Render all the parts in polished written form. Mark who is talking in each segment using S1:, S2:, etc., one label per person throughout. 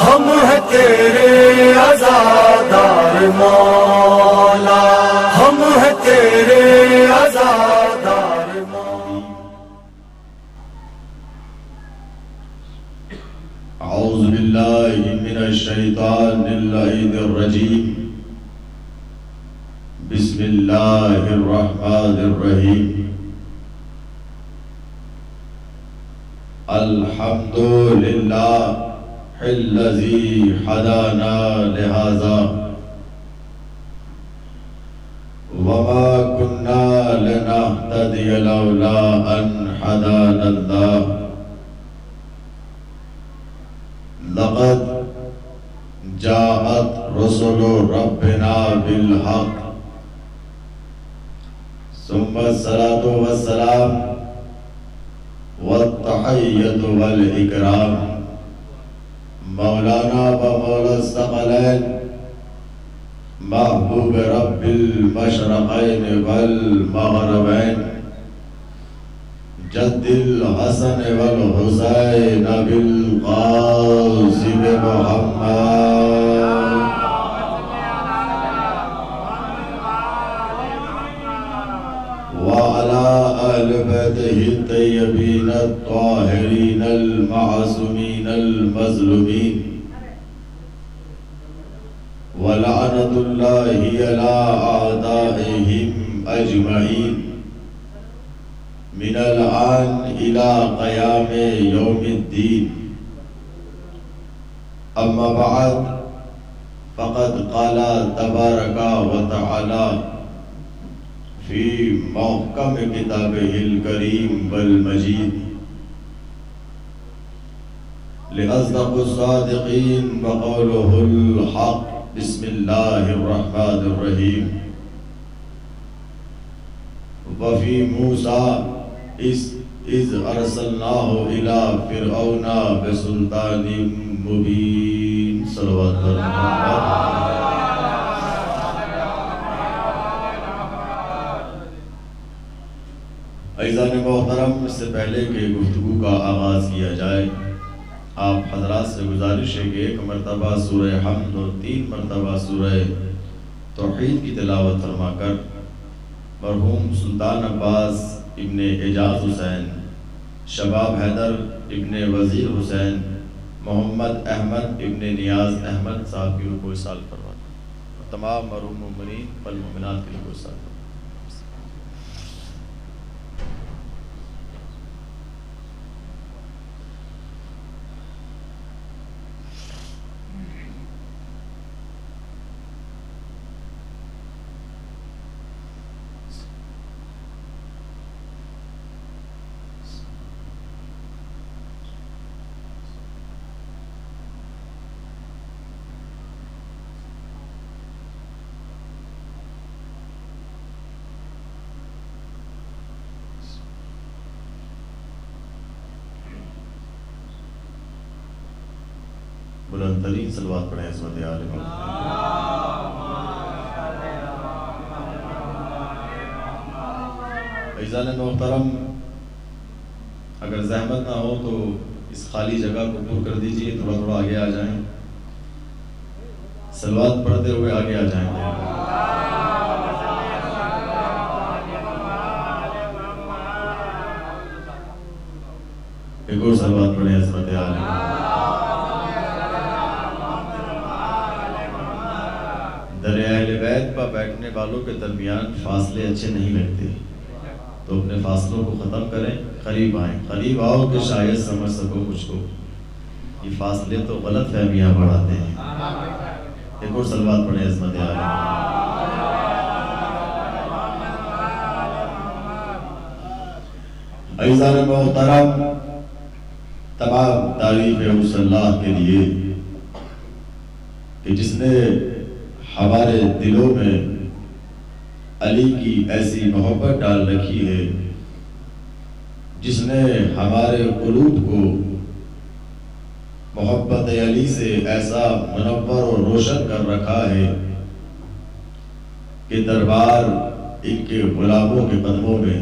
S1: ہم ہیں تیرے عزادار مولا، ہم ہیں تیرے عزادار مولا۔
S2: اعوذ باللہ من الشیطان اللعین الرجیم، بسم اللہ الرحمن الرحیم۔ الحمد للہ الذی ہدانا لہذا وما كنا لنهتدي لولا ان هدانا الله۔ لقد جاءت رسل ربنا بالحق، ثم الصلاة والسلام والتحیۃ والاکرام مولانا و مولا الثقلین محبوب رب المشرقین والمغربین جد الحسن والحسین بالقاسم محمد وعلى آل بیتہ الطیبین الطاہرین المعصومین المظلومین ولعنت اللہ علی اعدائہم اجمعین من الآن الى قیام یوم الدین۔ اما بعد فقد قال تبارک و تعالی فی محکم کتابہ الکریم والمجید، لأصدق الصادقین وقولہ الحق۔ بسم اللہ الرحمن الرحیم۔ وفی موسیٰ اذ ارسلناہ الی فرعون بسلطان مبین۔ صلوات اللہ۔ عزیزان محترم، اس سے پہلے کہ گفتگو کا آغاز کیا جائے، آپ حضرات سے گزارش ہے کہ ایک مرتبہ سورہ حمد اور 3 مرتبہ سورہ توحید کی تلاوت فرما کر مرحوم سلطان عباس ابن اعجاز حسین، شباب حیدر ابن وزیر حسین، محمد احمد ابن نیاز احمد صاحب کی رکوع سال فرما کر تمام مرحوم مومنین والمؤمنات کی رکوع سال فرما۔ بلند ترین صلوات پڑھیں عظمت آل محمد۔ عزیزان محترم، اگر زحمت نہ ہو تو اس خالی جگہ کو پر کر دیجئے، تھوڑا تھوڑا آگے آ جائیں، صلوات پڑھتے ہوئے آگے آ جائیں گے۔ ایک اور صلوات پڑھیں عظمت آل محمد۔ در اہل بیت پر بیٹھنے والوں کے درمیان فاصلے اچھے نہیں لگتے، تو اپنے فاصلوں کو ختم کریں، قریب آئیں، قریب آؤ کہ شاید سمجھ سکو مجھ کو۔ یہ فاصلے تو غلط فہمیاں بڑھاتے ہیں۔ ایک اور صلوات پڑھیں عظمت آل محمد۔ عزیزان محترم، تمام تعریف اس اللہ کے لیے کہ جس نے ہمارے دلوں میں علی کی ایسی محبت ڈال رکھی ہے، جس نے ہمارے قلوب کو محبت علی سے ایسا منور اور روشن کر رکھا ہے کہ دربار ان کے غلاموں کے قدموں میں،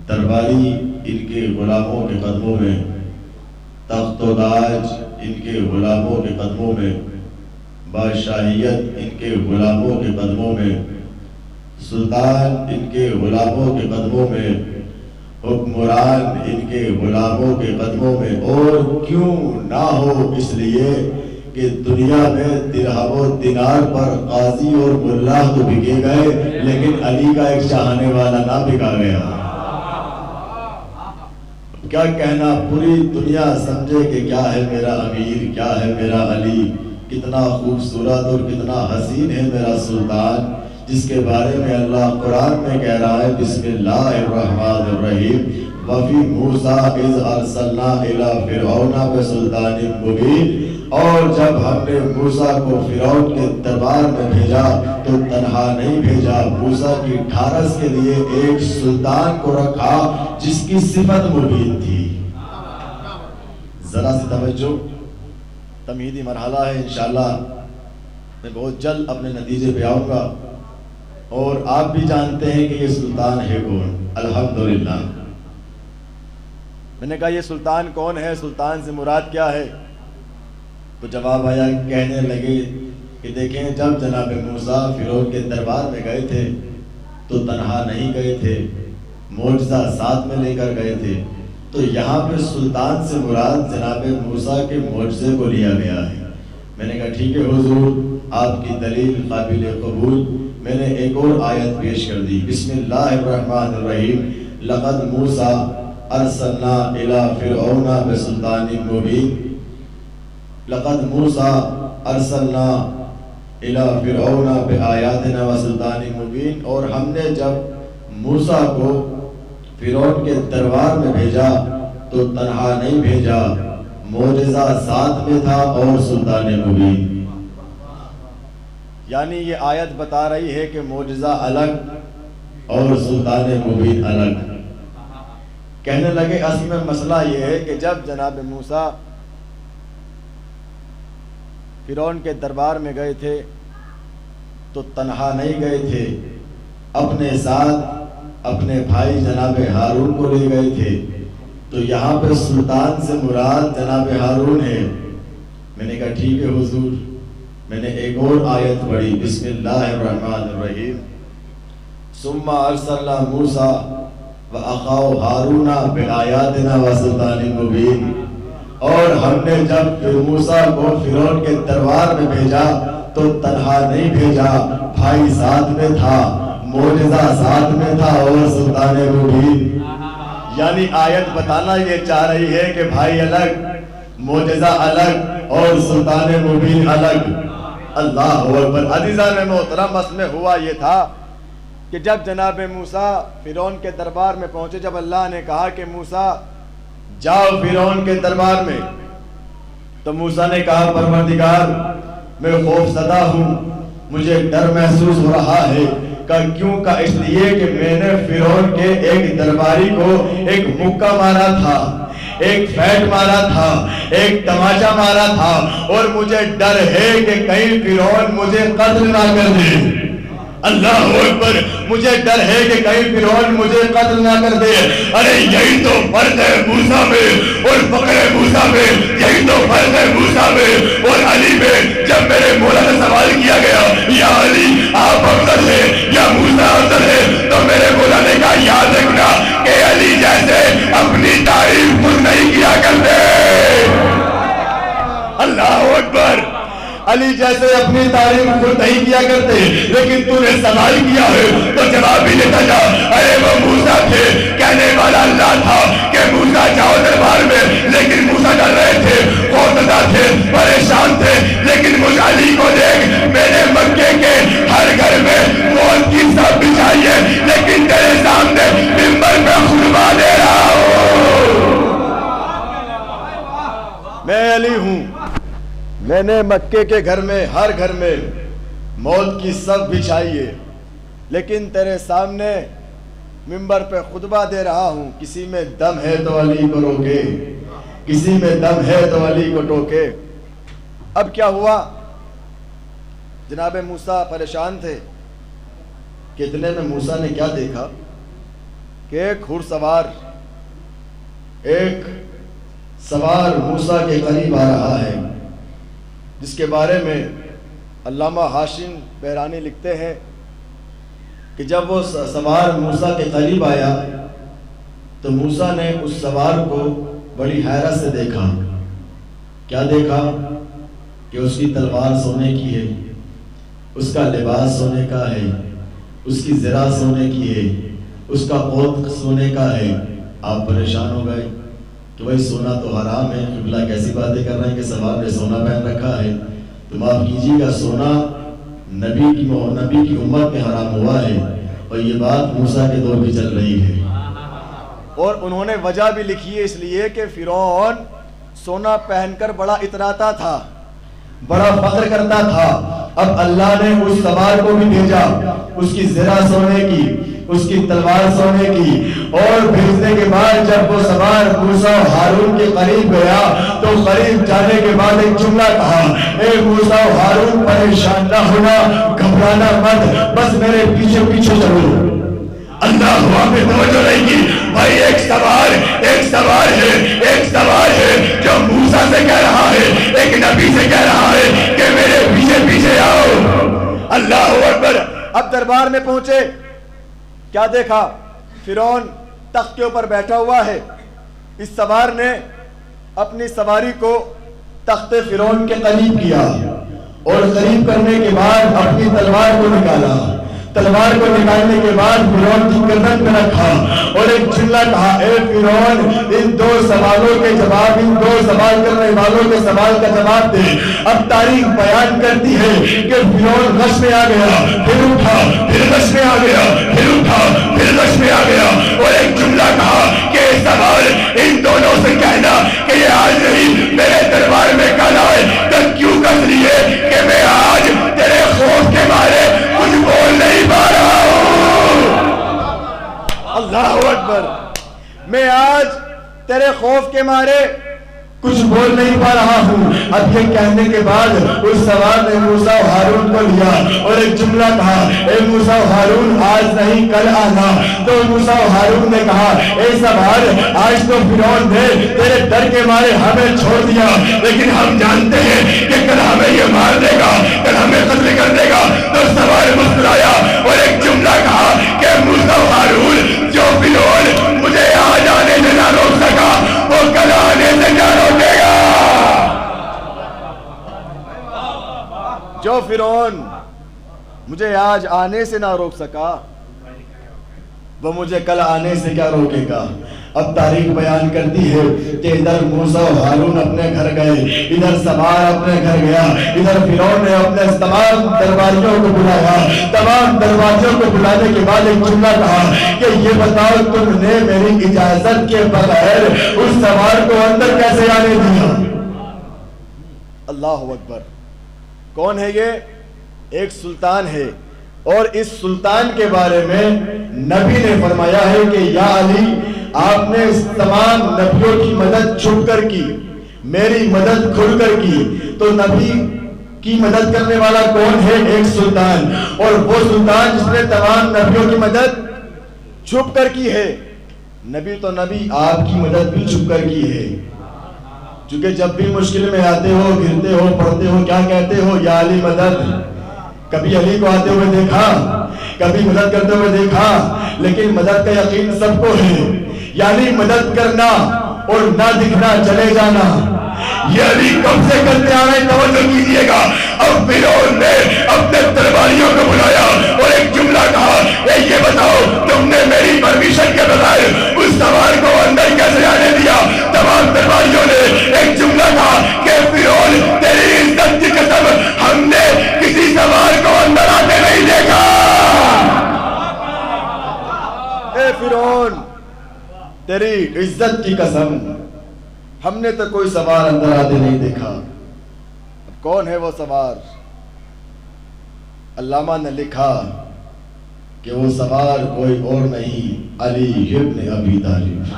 S2: درباری ان کے غلاموں کے قدموں میں، تخت و تاج ان کے غلاموں کے قدموں میں، بادشاہیت ان کے غلاموں کے قدموں میں، سلطان ان کے غلاموں کے قدموں میں، حکمران ان کے غلاموں کے قدموں میں، اور کیوں نہ ہو اس لیے کہ دنیا میں درہم و دینار پر قاضی اور ملا تو بکے گئے، لیکن علی کا ایک چاہنے والا نہ بکا گیا۔ کیا کہنا، پوری دنیا سمجھے کہ کیا ہے میرا امیر، کیا ہے میرا علی، کتنا خوبصورت اور کتنا حسین ہے میرا سلطان، جس کے بارے میں اللہ قرآن میں کہہ رہا ہے بسم اللہ الرحمن الرحیم وَفِي مُوسَىٰ إِذْ أَرْسَلْنَا إِلَىٰ فِرْعَوْنَ بِسُلْطَانٍ مُبِينٍ، اور جب ہم نے موسیٰ کو فرعون کے دربار میں بھیجا تو تنہا نہیں بھیجا، موسیٰ کی ٹھارس کے لیے ایک سلطان کو رکھا جس کی صفت مبین تھی۔ ذرا سی توجہ، تمہیدی مرحلہ ہے، انشاءاللہ میں بہت جلد اپنے نتیجے پہ آؤں گا، اور آپ بھی جانتے ہیں کہ یہ سلطان ہے کون۔ الحمدللہ میں نے کہا یہ سلطان کون ہے، سلطان سے مراد کیا ہے؟ تو جواب آیا، کہنے لگے کہ دیکھیں جب جناب موسیٰ فرعون کے دربار میں گئے تھے تو تنہا نہیں گئے تھے، معجزہ ساتھ میں لے کر گئے تھے، تو یہاں پہ سلطان سے مراد جناب موسیٰ کے معجزے کو لیا گیا ہے۔ میں نے کہا ٹھیک ہے حضور، آپ کی دلیل قابل قبول۔ میں نے ایک اور آیت پیش کر دی، بسم اللہ الرحمن الرحیم لقد موسیٰ ارسلنا الى فرعون بسلطان مبین، لقد موسیٰ ارسلنا الى فرعون بآیاتنا وسلطان مبین، اور ہم نے جب موسیٰ کو فرعون کے دربار میں بھیجا تو تنہا نہیں بھیجا، معجزہ ساتھ میں تھا اور سلطان مبین۔ یعنی یہ آیت بتا رہی ہے کہ معجزہ الگ اور سلطان مبین الگ۔ کہنے لگے اصل میں مسئلہ یہ ہے کہ جب جناب موسیٰ فرعون کے دربار میں گئے تھے تو تنہا نہیں گئے تھے، اپنے ساتھ اپنے بھائی جناب ہارون کو لے گئے تھے، تو یہاں پہ سلطان سے مراد جناب ہارون ہے۔ میں نے کہا ٹھیک ہے حضور۔ میں نے ایک اور آیت پڑھی، بسم اللہ الرحمن الرحیم ثم ارسلنا موسیٰ وَأَخَاهُ هَارُونَ بِآيَاتِنَا وَسُلْطَانٍ مُبِينٍ، اور ہم نے جب موسیٰ کو فرعون کے دربار میں بھیجا تو تنہا نہیں بھیجا، بھائی ساتھ میں تھا، معجزہ ساتھ میں تھا اور سلطان مبین۔ یعنی آیت بتانا یہ چاہ رہی ہے کہ بھائی الگ، معجزہ الگ اور سلطان مبین الگ۔ اللہ اکبر۔ عزیزان محترم، اصل میں ہوا یہ تھا کہ جب جناب موسیٰ فرعون کے دربار میں پہنچے، جب اللہ نے کہا کہ موسیٰ جاؤ فرعون کے دربار میں، تو موسیٰ نے کہا پروردگار میں خوف زدہ ہوں، مجھے ڈر محسوس ہو رہا ہے۔ کیوں کا اس لیے کہ میں نے فرعون کے ایک درباری کو ایک مکہ مارا تھا، ایک فیٹ مارا تھا، ایک تماچا مارا تھا، اور مجھے ڈر ہے کہ کہیں فرعون مجھے قتل نہ کر دے۔ اللہ اکبر۔ مجھے ڈر ہے کہ کہیں فرعون مجھے قتل نہ کر دے۔ ارے یہی تو فرق ہے موسیٰ میں اور فقر موسیٰ میں، یہی تو فرق ہے موسیٰ میں اور علی میں۔ جب میرے مولا نے سوال کیا گیا یا علی آپ افضل ہے یا موسیٰ افضل ہے، تو میرے مولا نے کہا یاد رکھنا کہ علی جیسے اپنی تعریف خود نہیں کیا کرتے۔ اللہ اکبر۔ علی جیسے اپنی تعریف خود نہیں کیا کرتے، لیکن تو نے سوال کیا ہے تو جواب بھی دیتا جا۔ ارے وہ موسیٰ تھے، کہنے والا اللہ تھا کہ موسیٰ جاؤ دربار میں، لیکن موسیٰ ڈر رہے تھے، خوفزدہ تھے، پریشان تھے۔ لیکن مجھ علی کو دیکھ، میں نے مکے کے ہر گھر میں موت کی سب بچھائی ہے، لیکن تیرے سامنے منبر پہ خطبہ دے رہا ہوں۔ میں علی ہوں، میں نے مکے کے گھر میں ہر گھر میں موت کی سب بچھائی ہے، لیکن تیرے سامنے منبر پہ خطبہ دے رہا ہوں۔ کسی میں دم ہے تو علی کو روکے، کسی میں دم ہے تو علی کو ٹوکے۔ اب کیا ہوا؟ جناب موسیٰ پریشان تھے کہ اتنے میں موسیٰ نے کیا دیکھا کہ ایک گھڑ سوار، ایک سوار موسیٰ کے قریب آ رہا ہے، جس کے بارے میں علامہ ہاشم بحرانی لکھتے ہیں کہ جب وہ سوار موسیٰ کے قریب آیا تو موسیٰ نے اس سوار کو بڑی حیرت سے دیکھا۔ کیا دیکھا؟ کہ اس کی تلوار سونے کی ہے، اس کا لباس سونے کا ہے، اس کی زرہ سونے کی ہے، اس کا قوت سونے کا ہے۔ آپ پریشان ہو گئے کہ بھائی سونا تو حرام ہے، قبلہ کیسی باتیں کر رہے ہیں کہ سوار نے سونا پہن رکھا ہے؟ تو معاف کیجیے گا، سونا نبی کی امت میں حرام ہوا ہے، اور یہ بات موسیٰ کے دور میں چل رہی ہے۔ اور انہوں نے وجہ بھی لکھی ہے، اس لیے کہ فرعون سونا پہن کر بڑا اتراتا تھا، بڑا فخر کرتا تھا۔ اب اللہ نے اس سوار کو بھی بھیجا، اس کی زرہ سونے کی، اس کی تلوار سونے کی، اور بھیجنے کے بعد جب وہ سوار موسیٰ و ہارون کے قریب گیا تو قریب جانے کے بعد ایک جملہ کہا، اے موسیٰ و ہارون پریشان نہ ہونا، گھبرانا مت، بس میرے پیچھے پیچھے چلو۔ اللہ ہوا پہ توجہ نہیں کی بھائی، ایک سوار ہے جو موسیٰ سے کہہ رہا ہے، ایک نبی سے کہہ رہا ہے کہ میرے پیچھے پیچھے آؤ۔ اللہ اکبر۔ اب دربار میں پہنچے، کیا دیکھا؟ فرعون تخت کے اوپر بیٹھا ہوا ہے۔ اس سوار نے اپنی سواری کو تخت فرعون کے قریب کیا، اور قریب کرنے کے بعد اپنی تلوار کو نکالا۔ تلوار کو نکالنے کے بعد فرعون کی گردن پہ رکھا اور ایک جملہ کہا، اے فرعون ان دو سوالوں کے جواب، ان دو سوال کرنے والوں کے سوال کا جواب دے۔ اب تاریخ بیان کرتی ہے کہ فرعون غش میں آ گیا، پھر اٹھا، پھر غش میں آ گیا، پھر اٹھا، پھر غش میں آ گیا، اور ایک جملہ کہا کہ سوال ان دونوں سے کہنا کہ یہ آج نہیں میرے دربار میں کل آئے، تو کیوں کس لیے کہ میں آج تیرے خوف کے مارے کچھ بول نہیں پا رہا ہوں۔ اللہ اکبر۔ میں آج تیرے خوف کے مارے کچھ بول نہیں پا رہا ہوں۔ اب یہ کہنے کے بعد اس سوار نے موسیٰ و ہارون کو لیا اور ایک جملہ کہا، اے موسیٰ و ہارون آج نہیں کل آنا۔ تو موسیٰ و ہارون نے کہا، اے سوار آج تو فرعون نے تیرے ڈر کے مارے ہمیں چھوڑ دیا، لیکن ہم جانتے ہیں کہ کل ہمیں یہ مار دے گا، کل ہمیں قتل کر دے گا۔ تو سوار مسکرایا اور ایک جملہ کہا کہ موسیٰ و ہارون جو فرعون مجھے آج آنے سے نہ روک سکا، وہ کل آنے سے کیا روکے گا؟ جو فرعون مجھے آج آنے سے نہ روک سکا، وہ مجھے کل آنے سے کیا روکے گا؟ اب تاریخ بیان کرتی ہے کہ ادھر موسیٰ و ہارون اپنے گھر گئے، ادھر سوار اپنے گھر گیا، ادھر فرعون نے اپنے تمام درباریوں کو بلایا۔ تمام درباریوں کو بلانے کے بعد ایک جملہ کہا کہ یہ بتاؤ تم نے میری اجازت کے بغیر اس سوار کو اندر کیسے آنے دیا؟ اللہ اکبر۔ کون ہے یہ؟ ایک سلطان ہے، اور اس سلطان کے بارے میں نبی نے فرمایا ہے کہ یا علی آپ نے تمام نبیوں کی مدد چھپ کر کی، میری مدد کھل کر کی۔ تو نبی کی مدد کرنے والا کون ہے؟ ایک سلطان، اور وہ سلطان جس نے تمام نبیوں کی مدد چھپ کر کی ہے۔ نبی تو نبی، آپ کی مدد بھی چھپ کر کی ہے، چونکہ جب بھی مشکل میں آتے ہو، گرتے ہو، پڑھتے ہو، کیا کہتے ہو؟ یا علی مدد۔ کبھی علی کو آتے ہوئے دیکھا، کبھی مدد کرتے ہوئے دیکھا، لیکن مدد کا یقین سب کو ہے، یعنی مدد کرنا اور نہ دکھنا، چلے جانا۔ یہ علی کب سے کرتے آ رہے ہیں؟ توجہ کیجئے گا۔ اب فرعون نے اپنے درباریوں کو بلایا اور ایک جملہ کہا، اے یہ بتاؤ تم نے میری پرمیشن کے بغیر اس سوار کو اندر کیسے آنے دیا؟ تمام درباریوں نے ایک جملہ کہا کہ فرعون تیری عزت کی قسم ہم نے کسی سوار کو اندر آتے نہیں دیکھا۔ اے فرعون تیری عزت کی قسم ہم نے تو کوئی سوار اندر آتے نہیں دیکھا۔ کون ہے وہ سوار؟ علامہ نے لکھا کہ وہ سوار کوئی اور نہیں، علی ابن ابی طالب۔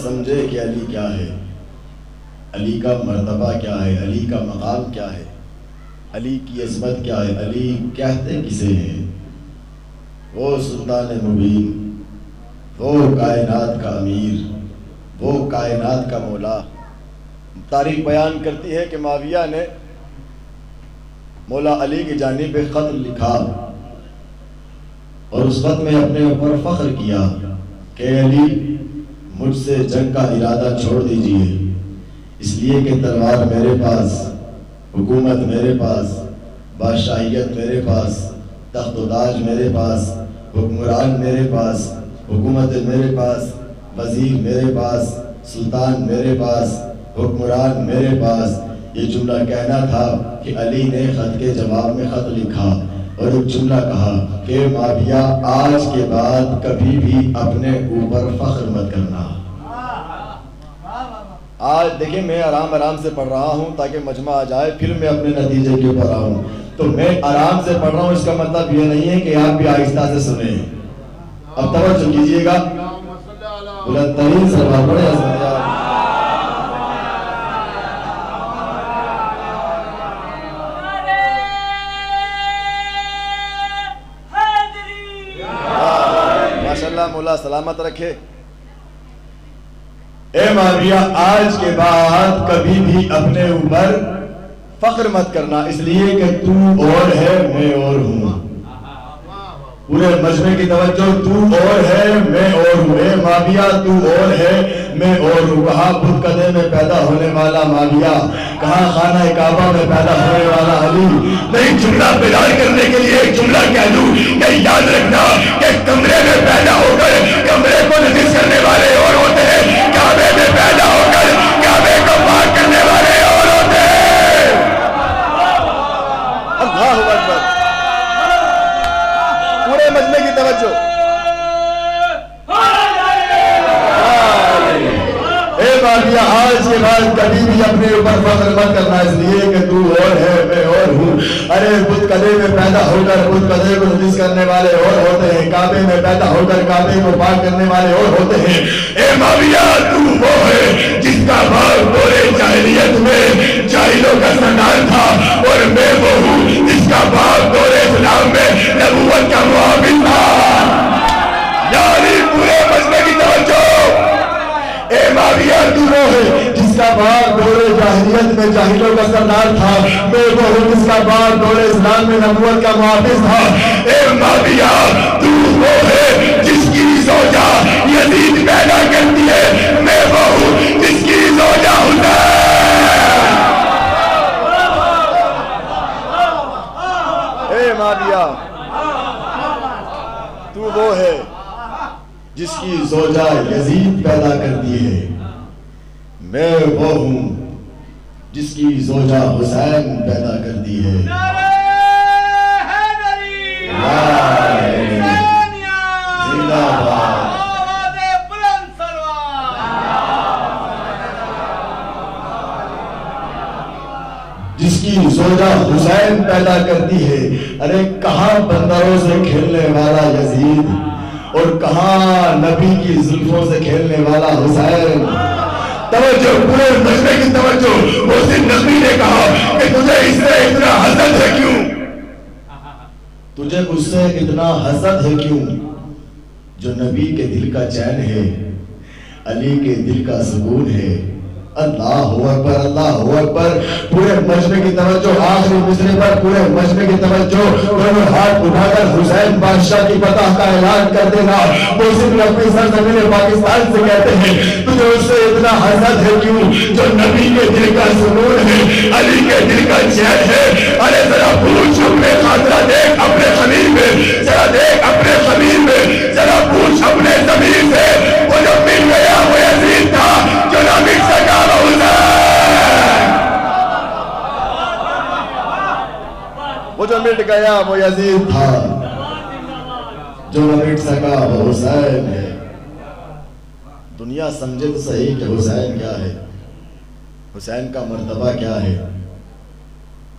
S2: سمجھے کہ علی کیا ہے، علی کا مرتبہ کیا ہے، علی کا مقام کیا ہے، علی کی عظمت کیا ہے، علی کہتے کسے ہیں؟ وہ سلطان مبین، وہ کائنات کا امیر، وہ کائنات کا مولا۔ تاریخ بیان کرتی ہے کہ معاویہ نے مولا علی کی جانب ایک خط لکھا اور اس خط میں اپنے اوپر فخر کیا کہ علی مجھ سے جنگ کا ارادہ چھوڑ دیجئے، اس لیے کہ تلوار میرے پاس، حکومت میرے پاس، بادشاہیت میرے پاس، تخت و تاج میرے پاس، حکمران میرے پاس، حکومت میرے پاس، وزیر میرے پاس، سلطان میرے پاس، حکمران میرے پاس۔ یہ جملہ کہنا تھا کہ علی نے خط کے جواب میں خط لکھا اور ایک جملہ کہا کہ معاویہ آج کے بعد کبھی بھی اپنے اوپر فخر مت کرنا۔ آج دیکھیں میں آرام سے پڑھ رہا ہوں تاکہ مجمع آ جائے، پھر میں اپنے نتیجے کے اوپر آؤں، تو میں آرام سے پڑھ رہا ہوں، اس کا مطلب یہ نہیں ہے کہ آپ بھی آہستہ سے سنیں۔ اب توجہ کیجئے گا، بلند ترین سلوات پڑھیں عظمت یار۔ ماشاءاللہ مولا سلامت رکھے۔ اے معاویہ آج کے بعد کبھی بھی اپنے اوپر فخر مت کرنا، اس لیے کہ تو اور ہے میں اور ہوں۔ پورے مجمع کی توجہ، تو اور ہے میں اور ہوں۔ اے معاویہ تو اور ہے میں اور ہوں۔ کہاں بت قدے میں پیدا ہونے والا معاویہ، کہاں خانہ کعبہ میں پیدا ہونے والا علی۔ میں ایک جملہ بیدار کرنے کے لیے ایک جملہ کہہ دوں کہ یاد رکھنا کہ کمرے میں پیدا ہو کر کمرے کو نجس کرنے والے اور ہوتے ہیں، کعبے میں پیدا ہو کر کعبے کو پاک کرنے والے اور ہوتے ہیں۔ اللہ اکبر، پورے مجمع کی توجہ۔ اے معاویہ آج کے بعد کبھی بھی اپنے اوپر فخر مت کرنا، اس لیے کہ تو اور ہے میں اور ہوں۔ ارے بت قدے میں پیدا ہو کر بت قدے کو نجس کرنے والے اور ہوتے ہیں، کعبے میں پیدا ہو کر کعبے کو پاک کرنے والے اور ہوتے ہیں۔ اے معاویہ تو وہ ہے جس کا باپ دورے جاہلیت میں جاہلوں کا سردار تھا، اور میں وہ ہوں جس کا باپ دورے اسلام میں نبوت کا معاون تھا۔ یعنی پورے مجمع کی توجہ، اے معاویہ تو وہ ہے جس کا باپ دور جاہلیت میں جاہلوں کا سردار تھا، میں وہ ہوں جس کا باپ دور اسلام میں نبوت کا محافظ تھا۔ اے معاویہ تو وہ ہے جس کی زوجہ یزید پیدا کرتی ہے، میں وہ ہوں جس کی زوجہ حسین۔ اے معاویہ تو وہ ہے جس کی زوجہ یزید پیدا کرتی ہے، میں وہ ہوں جس کی زوجہ حسین پیدا کرتی ہے۔ زندہ باد۔ جس کی زوجہ حسین پیدا کرتی ہے۔ ارے کہاں بندروں سے کھیلنے والا یزید اور کہاں نبی کی زلفوں سے کھیلنے والا حسین۔ توجہ، پورے مجمع کی توجہ۔ محسن نقوی نے کہا کہ تجھے اس سے اتنا حسد ہے کیوں؟ تجھے اس سے اتنا حسد ہے کیوں؟ جو نبی کے دل کا چین ہے، علی کے دل کا سکون ہے۔ اللہ اکبر، اللہ اکبر۔ پورے مجمع کی توجہ، آخری مصرے پر پورے مجمع کی توجہ۔ دونوں ہاتھ اٹھا کر حسین بادشاہ کی فتح کا اعلان کر دینا۔ محسن نقوی سرزمین پاکستان سے کہتے ہیں تجھے اس سے اتنا حسد ہے کیوں؟ جو نبی کے دل کا سکون ہے، علی کے دل کا چین ہے۔ ارے ذرا پوچھ اپنے خاطرہ، دیکھ اپنے خمیر میں، ذرا دیکھ اپنے خمیر میں، ذرا پوچھ اپنے ضمیر سے، وہ جو مل گیا وہ یزید تھا جو نہ مل سکا وہ حسین۔ وہ جو مٹ گیا وہ یزید تھا، جو نہ مٹ سکا وہ حسین ہے۔ دنیا سمجھے تو صحیح کہ حسین کیا ہے، حسین کا مرتبہ کیا ہے۔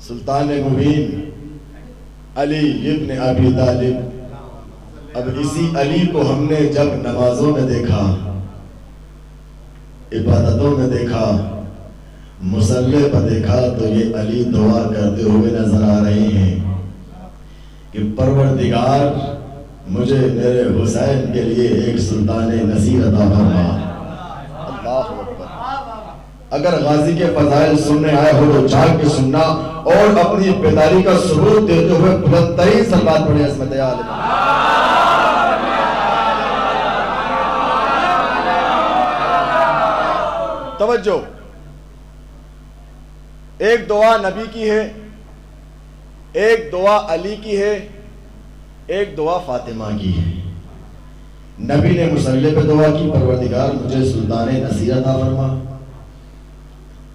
S2: سلطان مبین علی ابن ابی طالب۔ اب اسی علی کو ہم نے جب نمازوں میں دیکھا عبادتوں میں دیکھا، مصلی پر دیکھا تو یہ علی دعا کرتے ہوئے نظر آ رہے ہیں کہ پروردگار مجھے میرے حسین کے لیے ایک سلطان نصیر عطا فرما۔ اللہ اکبر۔ اگر غازی کے فضائل سننے آئے ہو تو جاگ کے سننا اور اپنی بیداری کا ثبوت دیتے ہوئے بلند ترین صلوات پڑھیں عظمت یا علی۔ توجہ، ایک دعا نبی کی ہے، ایک دعا علی کی ہے، ایک دعا فاطمہ کی ہے۔ نبی نے مصلی پہ دعا کی، پروردگار مجھے سلطان نصیر عطا فرما،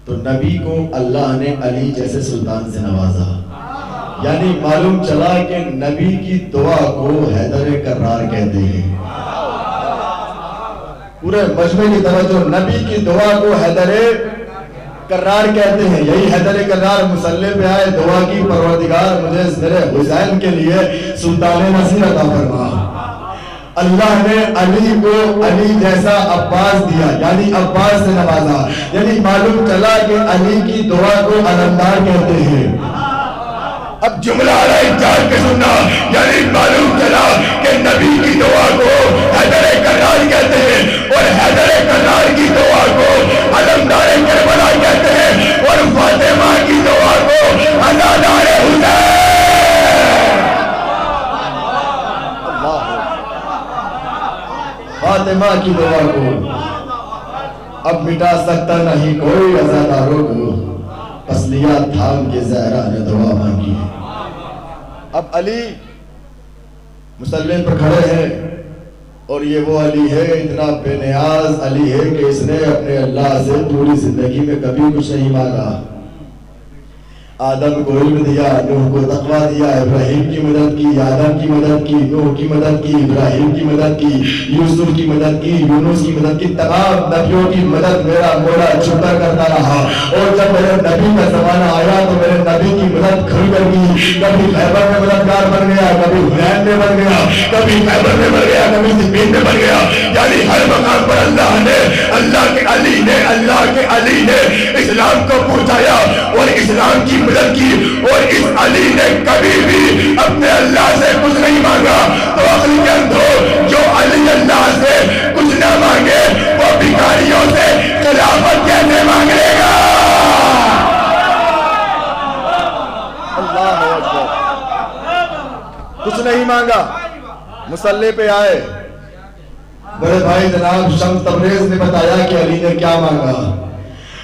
S2: تو نبی کو اللہ نے علی جیسے سلطان سے نوازا۔ یعنی معلوم چلا کہ نبی کی دعا کو حیدر کرار کہتے ہیں۔ پورے مجمع کی توجہ، نبی کی دعا کو حیدر کرار کہتے ہیں۔ یہی حیدر کرار مصلی پہ آئے، دعا کی پروردگار مجھے میرے حسین کے لیے سلطان نصیر عطا فرما۔ اللہ نے علی کو علی جیسا عباس دیا، یعنی عباس سے نوازا۔ یعنی معلوم چلا کہ علی کی دعا کو علمدار کہتے ہیں۔ اب جملہ جان کے سننا، یعنی معلوم چلا کہ نبی کی دعا کو حیدر کرار کہتے ہیں اور حیدر کرار کی دعا کو علمدار کربلا کہتے ہیں اور فاطمہ کی دعا کو عزادار حسین۔ فاطمہ کی دعا کو اب مٹا سکتا نہیں کوئی عزاداروں کو، پس لیا تھام کے زہرا نے دعا مانگی۔ اب علی مصلی پر کھڑے ہیں اور یہ وہ علی ہے، اتنا بے نیاز علی ہے کہ اس نے اپنے اللہ سے پوری زندگی میں کبھی کچھ نہیں مانگا۔ آدم کو علم دیا، نوح کو تقویٰ دیا، ابراہیم کی مدد کی، آدم کی مدد کی، نوح کی مدد کی، ابراہیم کی مدد کی، یوسف کی مدد کی، یونس کی مدد کی، تمام نبیوں کی مدد میرا مولا چھپا کرتا رہا۔ اور جب میرے نبی کا زمانہ آیا تو میرے نبی کی مدد کھل کر گئی۔ کبھی خیبر میں مددگار بن گیا، کبھی حنین میں بن گیا، کبھی خیبر میں بن گیا، کبھی سفین میں بن گیا۔ یعنی ہر مقام پر اللہ نے، اللہ کے علی نے اسلام کو پہنچایا اور اسلام کی مدد کی، اور اس علی نے کبھی بھی اپنے اللہ سے کچھ نہیں مانگا۔ تو عقل کے اندھو، جو علی اللہ سے کچھ نہ مانگے وہ بھکاریوں سے خلافت کیسے مانگ لے گا؟ اللہ اکبر۔ کچھ نہیں مانگا، مصلی پہ آئے۔ بڑے بھائی جناب شمس تبریز نے بتایا کہ علی نے کیا مانگا۔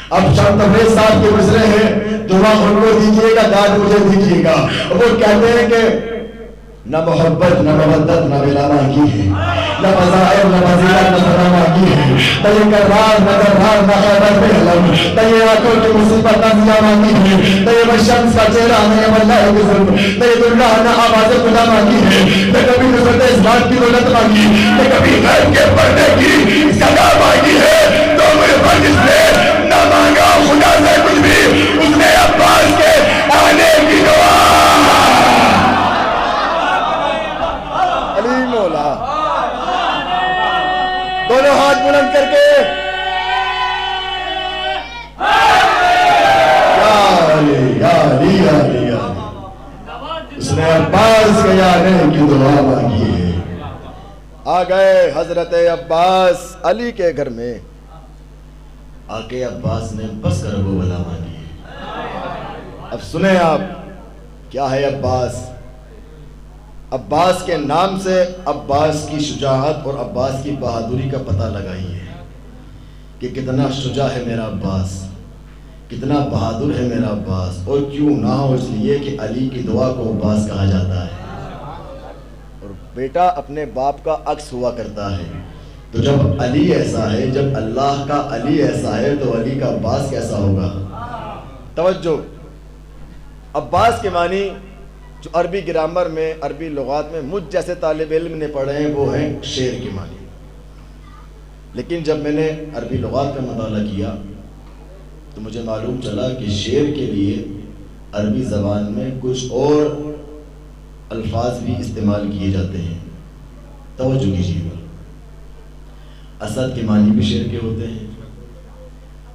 S2: اب شمس تبریز صاحب کے گزرے ہیں، دعا ان کو دیجئے گا، داد مجھے دیجئے گا۔ وہ کہتے ہیں کہ نہ محبت نہ مودت نہ ولا مانگی ہے، نہ فضائل نہ فضیلت نہ ثنا مانگی ہے، نہ یہ کرار نہ درار نہ خیبر میں علم، نہ یہ آنکھوں کی مصیبت نہ ضیا مانگی ہے، نہ یہ بشمس کا چہرہ نہ یہ واللہ کی ظلم، نہ یہ دلہ نہ آواز خدا مانگی ہے، نہ کبھی نصرت اسلام کی دولت مانگی، نہ کبھی غیب کے پردے کی صدا مانگی ہے۔ تو میرے پر جس نے نہ مانگا خدا سے کچھ بھی، اس نے عباس کے آنے کی دعا۔ علی مولا دونوں ہاتھ بلند کر کے یا علی یا علی یا علی یا علی، اس نے عباس کے آنے کی دعا مانگی ہے۔ آ گئے حضرت عباس علی کے گھر میں، آ کے عباس نے بس کر وہ بلا مانگی ہے۔ اب سنیں آپ کیا ہے عباس۔ عباس کے نام سے عباس کی شجاعت اور عباس کی بہادری کا پتہ لگائیے کہ کتنا شجاع ہے میرا عباس، کتنا بہادر ہے میرا عباس، اور کیوں نہ ہو اس لیے کہ علی کی دعا کو عباس کہا جاتا ہے اور بیٹا اپنے باپ کا عکس ہوا کرتا ہے۔ تو جب علی ایسا ہے، جب اللہ کا علی ایسا ہے تو علی کا عباس کیسا ہوگا؟ توجہ، عباس کے معنی جو عربی گرامر میں، عربی لغات میں مجھ جیسے طالب علم نے پڑھے ہیں وہ ہیں شیر کے معنی۔ لیکن جب میں نے عربی لغات کا مطالعہ کیا تو مجھے معلوم چلا کہ شیر کے لیے عربی زبان میں کچھ اور الفاظ بھی استعمال کیے جاتے ہیں۔ توجہ کیجیے گا، اسد کے معنی بھی شیر کے ہوتے ہیں،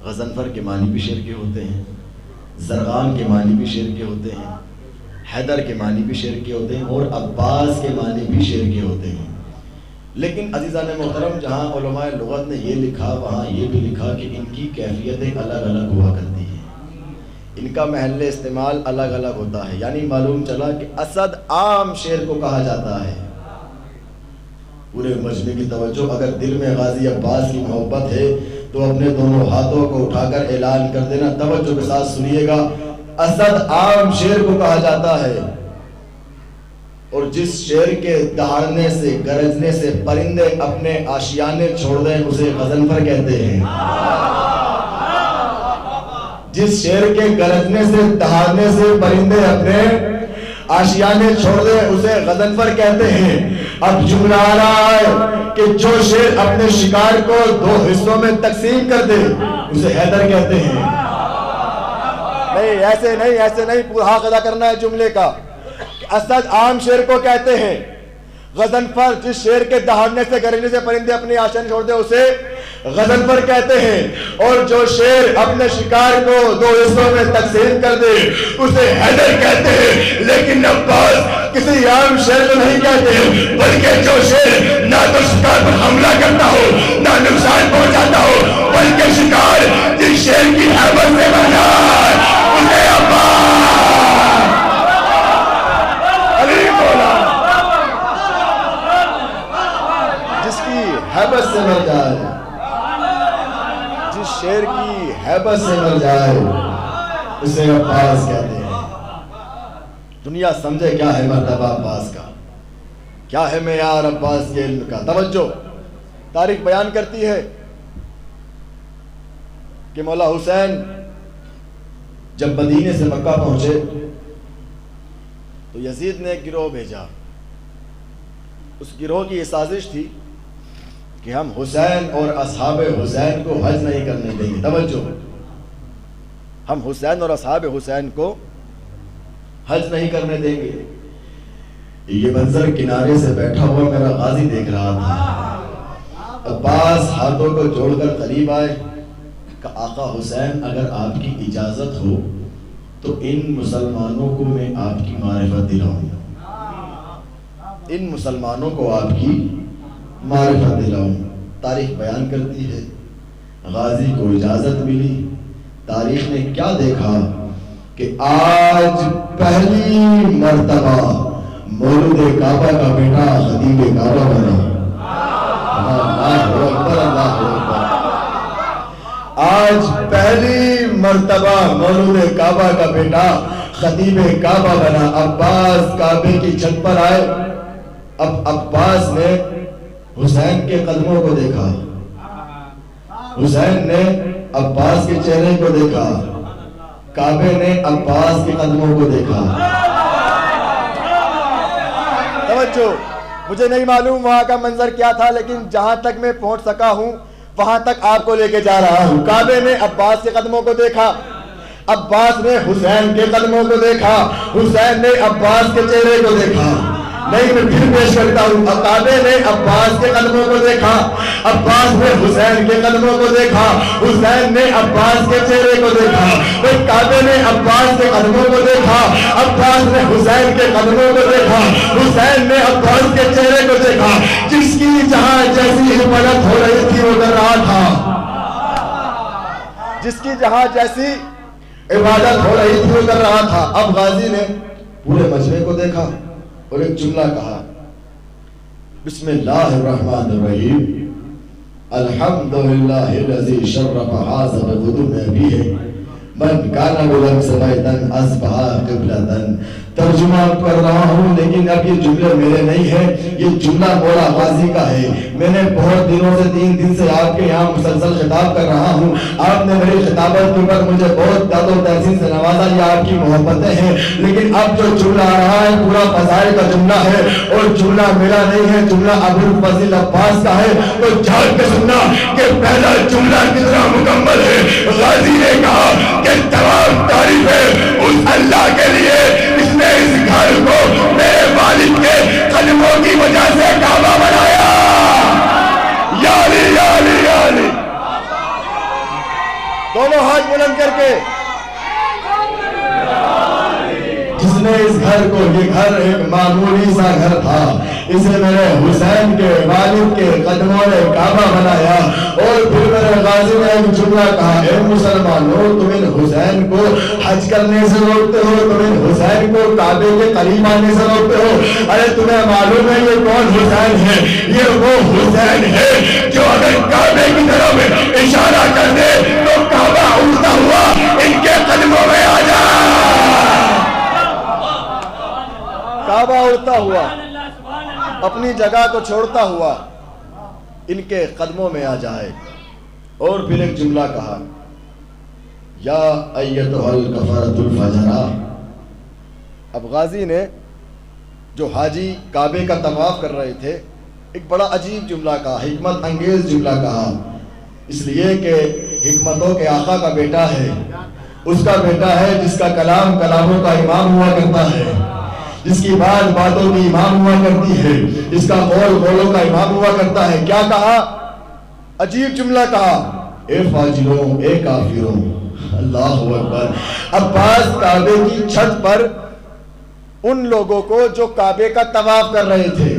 S2: غضنفر کے معنی بھی شعر کے ہوتے ہیں، زرغان کے معنی بھی شعر کے ہوتے ہیں، حیدر کے معنی بھی شعر کے ہوتے ہیں، اور عباس کے معنی بھی شعر کے ہوتے ہیں۔ لیکن عزیزان محترم، جہاں علماء لغت نے یہ لکھا وہاں یہ بھی لکھا کہ ان کی کیفیتیں الگ الگ ہوا کرتی ہیں، ان کا محل استعمال الگ الگ ہوتا ہے۔ یعنی معلوم چلا کہ اسد عام شعر کو کہا جاتا ہے۔ پورے مجمع کی توجہ، اگر دل میں غازی عباس کی محبت ہے تو اپنے دونوں ہاتھوں کو اٹھا کر اعلان کر دینا، توجہ کے ساتھ سنیے گا، اسد عام شعر کو کہا جاتا ہے، اور جس شعر کے دہاڑنے سے گرجنے سے پرندے اپنے آشیانے چھوڑ دیں اسے غضنفر کہتے ہیں۔ جس شعر کے گرجنے سے دہاڑنے سے پرندے اپنے آشیانے چھوڑ دیں اسے غضنفر کہتے ہیں۔ اب جملہ آ رہا ہے کہ جو شعر اپنے شکار کو دو حصوں میں تقسیم کر دے اسے حیدر کہتے ہیں۔ نہیں ایسے نہیں، پورا حق ادا کرنا ہے جملے کا۔ اسد عام شعر کو کہتے ہیں، غضنفر جس شعر کے دہاڑنے سے گرجنے سے پرندے اپنی آشیانے چھوڑ دے اسے غضنفر کہتے ہیں، اور جو شعر اپنے شکار کو دو حصوں میں تقسیم کر دے اسے حیدر کہتے ہیں۔ لیکن عباس کسی عام شعر کو نہیں کہتے، بلکہ جو شعر نہ تو شکار پر حملہ کرتا ہو نہ نقصان پہنچاتا ہو، بلکہ شکار جس شعر کی حیبت سے بنا اسے عباس جس کی حیبت سے مر جائے، جس شعر کی حیبت سے مر جائے اسے عباس کہتے ہیں۔ دنیا سمجھے کیا ہے مرتبہ عباس کا، کیا ہے معیار عباس کے علم کا۔ توجہ، تاریخ بیان کرتی ہے کہ مولا حسین جب مدینے سے مکہ پہنچے تو یزید نے ایک گروہ بھیجا۔ اس گروہ کی یہ سازش تھی کہ ہم حسین اور اصحاب حسین کو حج نہیں کرنے دیں گے۔ توجہ، ہم حسین اور اصحاب حسین کو حج نہیں کرنے دیں گے۔ یہ منظر کنارے سے بیٹھا ہوا میرا غازی دیکھ رہا تھا۔ عباس ہاتھوں کو جوڑ کر قریب آئے کہ آقا حسین اگر آپ کی اجازت ہو تو ان مسلمانوں کو میں آپ کی معرفت دلاؤں، ان مسلمانوں کو آپ کی معرفت دلاؤں۔ تاریخ بیان کرتی ہے غازی کو اجازت ملی۔ تاریخ نے کیا دیکھا کہ آج پہلی مرتبہ مولود کعبہ کا بیٹا خطیب کعبہ بنا۔ اللہ اکبر، اللہ اکبر۔ آج پہلی مرتبہ مولود کعبہ کا بیٹا خطیب کعبہ بنا۔ عباس کعبے کی چھت پر آئے۔ اب عباس نے حسین کے قدموں کو دیکھا، حسین نے عباس کے چہرے کو دیکھا، کعبے نے عباس کے قدموں کو دیکھا۔ توجہ، مجھے نہیں معلوم وہاں کا منظر کیا تھا، لیکن جہاں تک میں پہنچ سکا ہوں وہاں تک آپ کو لے کے جا رہا ہوں۔ کعبے نے عباس کے قدموں کو دیکھا، عباس نے حسین کے قدموں کو دیکھا، حسین نے عباس کے چہرے کو دیکھا۔ نہیں، میں پھر پیش کرتا ہوں، کعبے نے عباس کے قدموں کو دیکھا، عباس نے حسین کے قدموں کو دیکھا، حسین نے عباس کے چہرے کو دیکھا۔ کعبے نے عباس کے قدموں کو دیکھا، عباس نے حسین کے قدموں کو دیکھا، حسین نے عباس کے چہرے کو دیکھا۔ جس کی جہاں جیسی عبادت ہو رہی تھی وہ کر رہا تھا، جس کی جہاں جیسی عبادت ہو رہی تھی وہ کر رہا تھا۔ اب غازی نے پورے مجمع کو دیکھا اور ایک جملہ کہا، بسم اللہ الرحمن الرحیم، الحمدللہ الذی شرف ھذا بقدوم ابیہ من کان بلمس بیتن اصبح قبلۃ۔ ترجمہ کر رہا ہوں لیکن اب یہ جملے میرے نہیں ہیں، یہ جملہ مولا غازی کا ہے۔ میں نے بہت دنوں سے 3 دن سے آپ کے یہاں مسلسل خطاب کر رہا ہوں، آپ نے میری خطابت کے اوپر مجھے بہت داد و تحسین سے نوازا، یہ آپ کی محبتیں ہیں۔ لیکن اب جو جملہ آ رہا ہے پورا فضائل کا جملہ ہے، اور جملہ میرا نہیں ہے، جملہ ابوالفضل عباس کا ہے۔ تو جھاگ کے سننا کہ پہلا جملہ کتنا مکمل ہے۔ غازی نے کہا کہ تمام تعریفیں اس اللہ کے لیے جس نے اس گھر کو میرے والد کے قدموں کی وجہ سے کعبہ بنایا۔ یا علی یا علی یا علی۔
S3: دونوں ہاتھ بلند کر کے.
S2: جس نے اس گھر کو، یہ گھر ایک معمولی سا گھر تھا، اسے میرے حسین کے والد کے قدموں نے کعبہ بنایا. اور پھر میرے غازی نے ایک جملہ کہا، اے مسلمانوں، تم ان حسین کو حج کرنے سے روکتے ہو، تم ان حسین کو کعبے کے قریب آنے سے روکتے ہو. ارے تمہیں معلوم ہے یہ کون حسین ہے؟ یہ وہ حسین ہے جو اگر کعبے کی طرف اشارہ کر دے تو کعبہ اڑتا ہوا ان کے قدموں میں آ جائے.
S3: کعبہ اڑتا ہوا، اپنی جگہ کو چھوڑتا ہوا ان کے قدموں میں آ جائے.
S2: اور پھر ایک جملہ کہا، یا ایتھا الکفرۃ الفجرہ.
S3: اب غازی نے، جو حاجی کعبے کا طواف کر رہے تھے، ایک بڑا عجیب جملہ کہا، حکمت انگیز جملہ کہا. اس لیے کہ حکمتوں کے آقا کا بیٹا ہے، اس کا بیٹا ہے جس کا کلام کلاموں کا امام ہوا کرتا ہے، جس کی بات باتوں کی امام ہوا کرتی ہے، جس کا قول قولوں کا امام ہوا کرتا ہے. کیا کہا؟ عجیب جملہ کہا،
S2: اے فاجروں، اے کافروں. اللہ اکبر. عباس کعبے کی چھت پر
S3: ان لوگوں کو جو کعبے کا طواف کر رہے تھے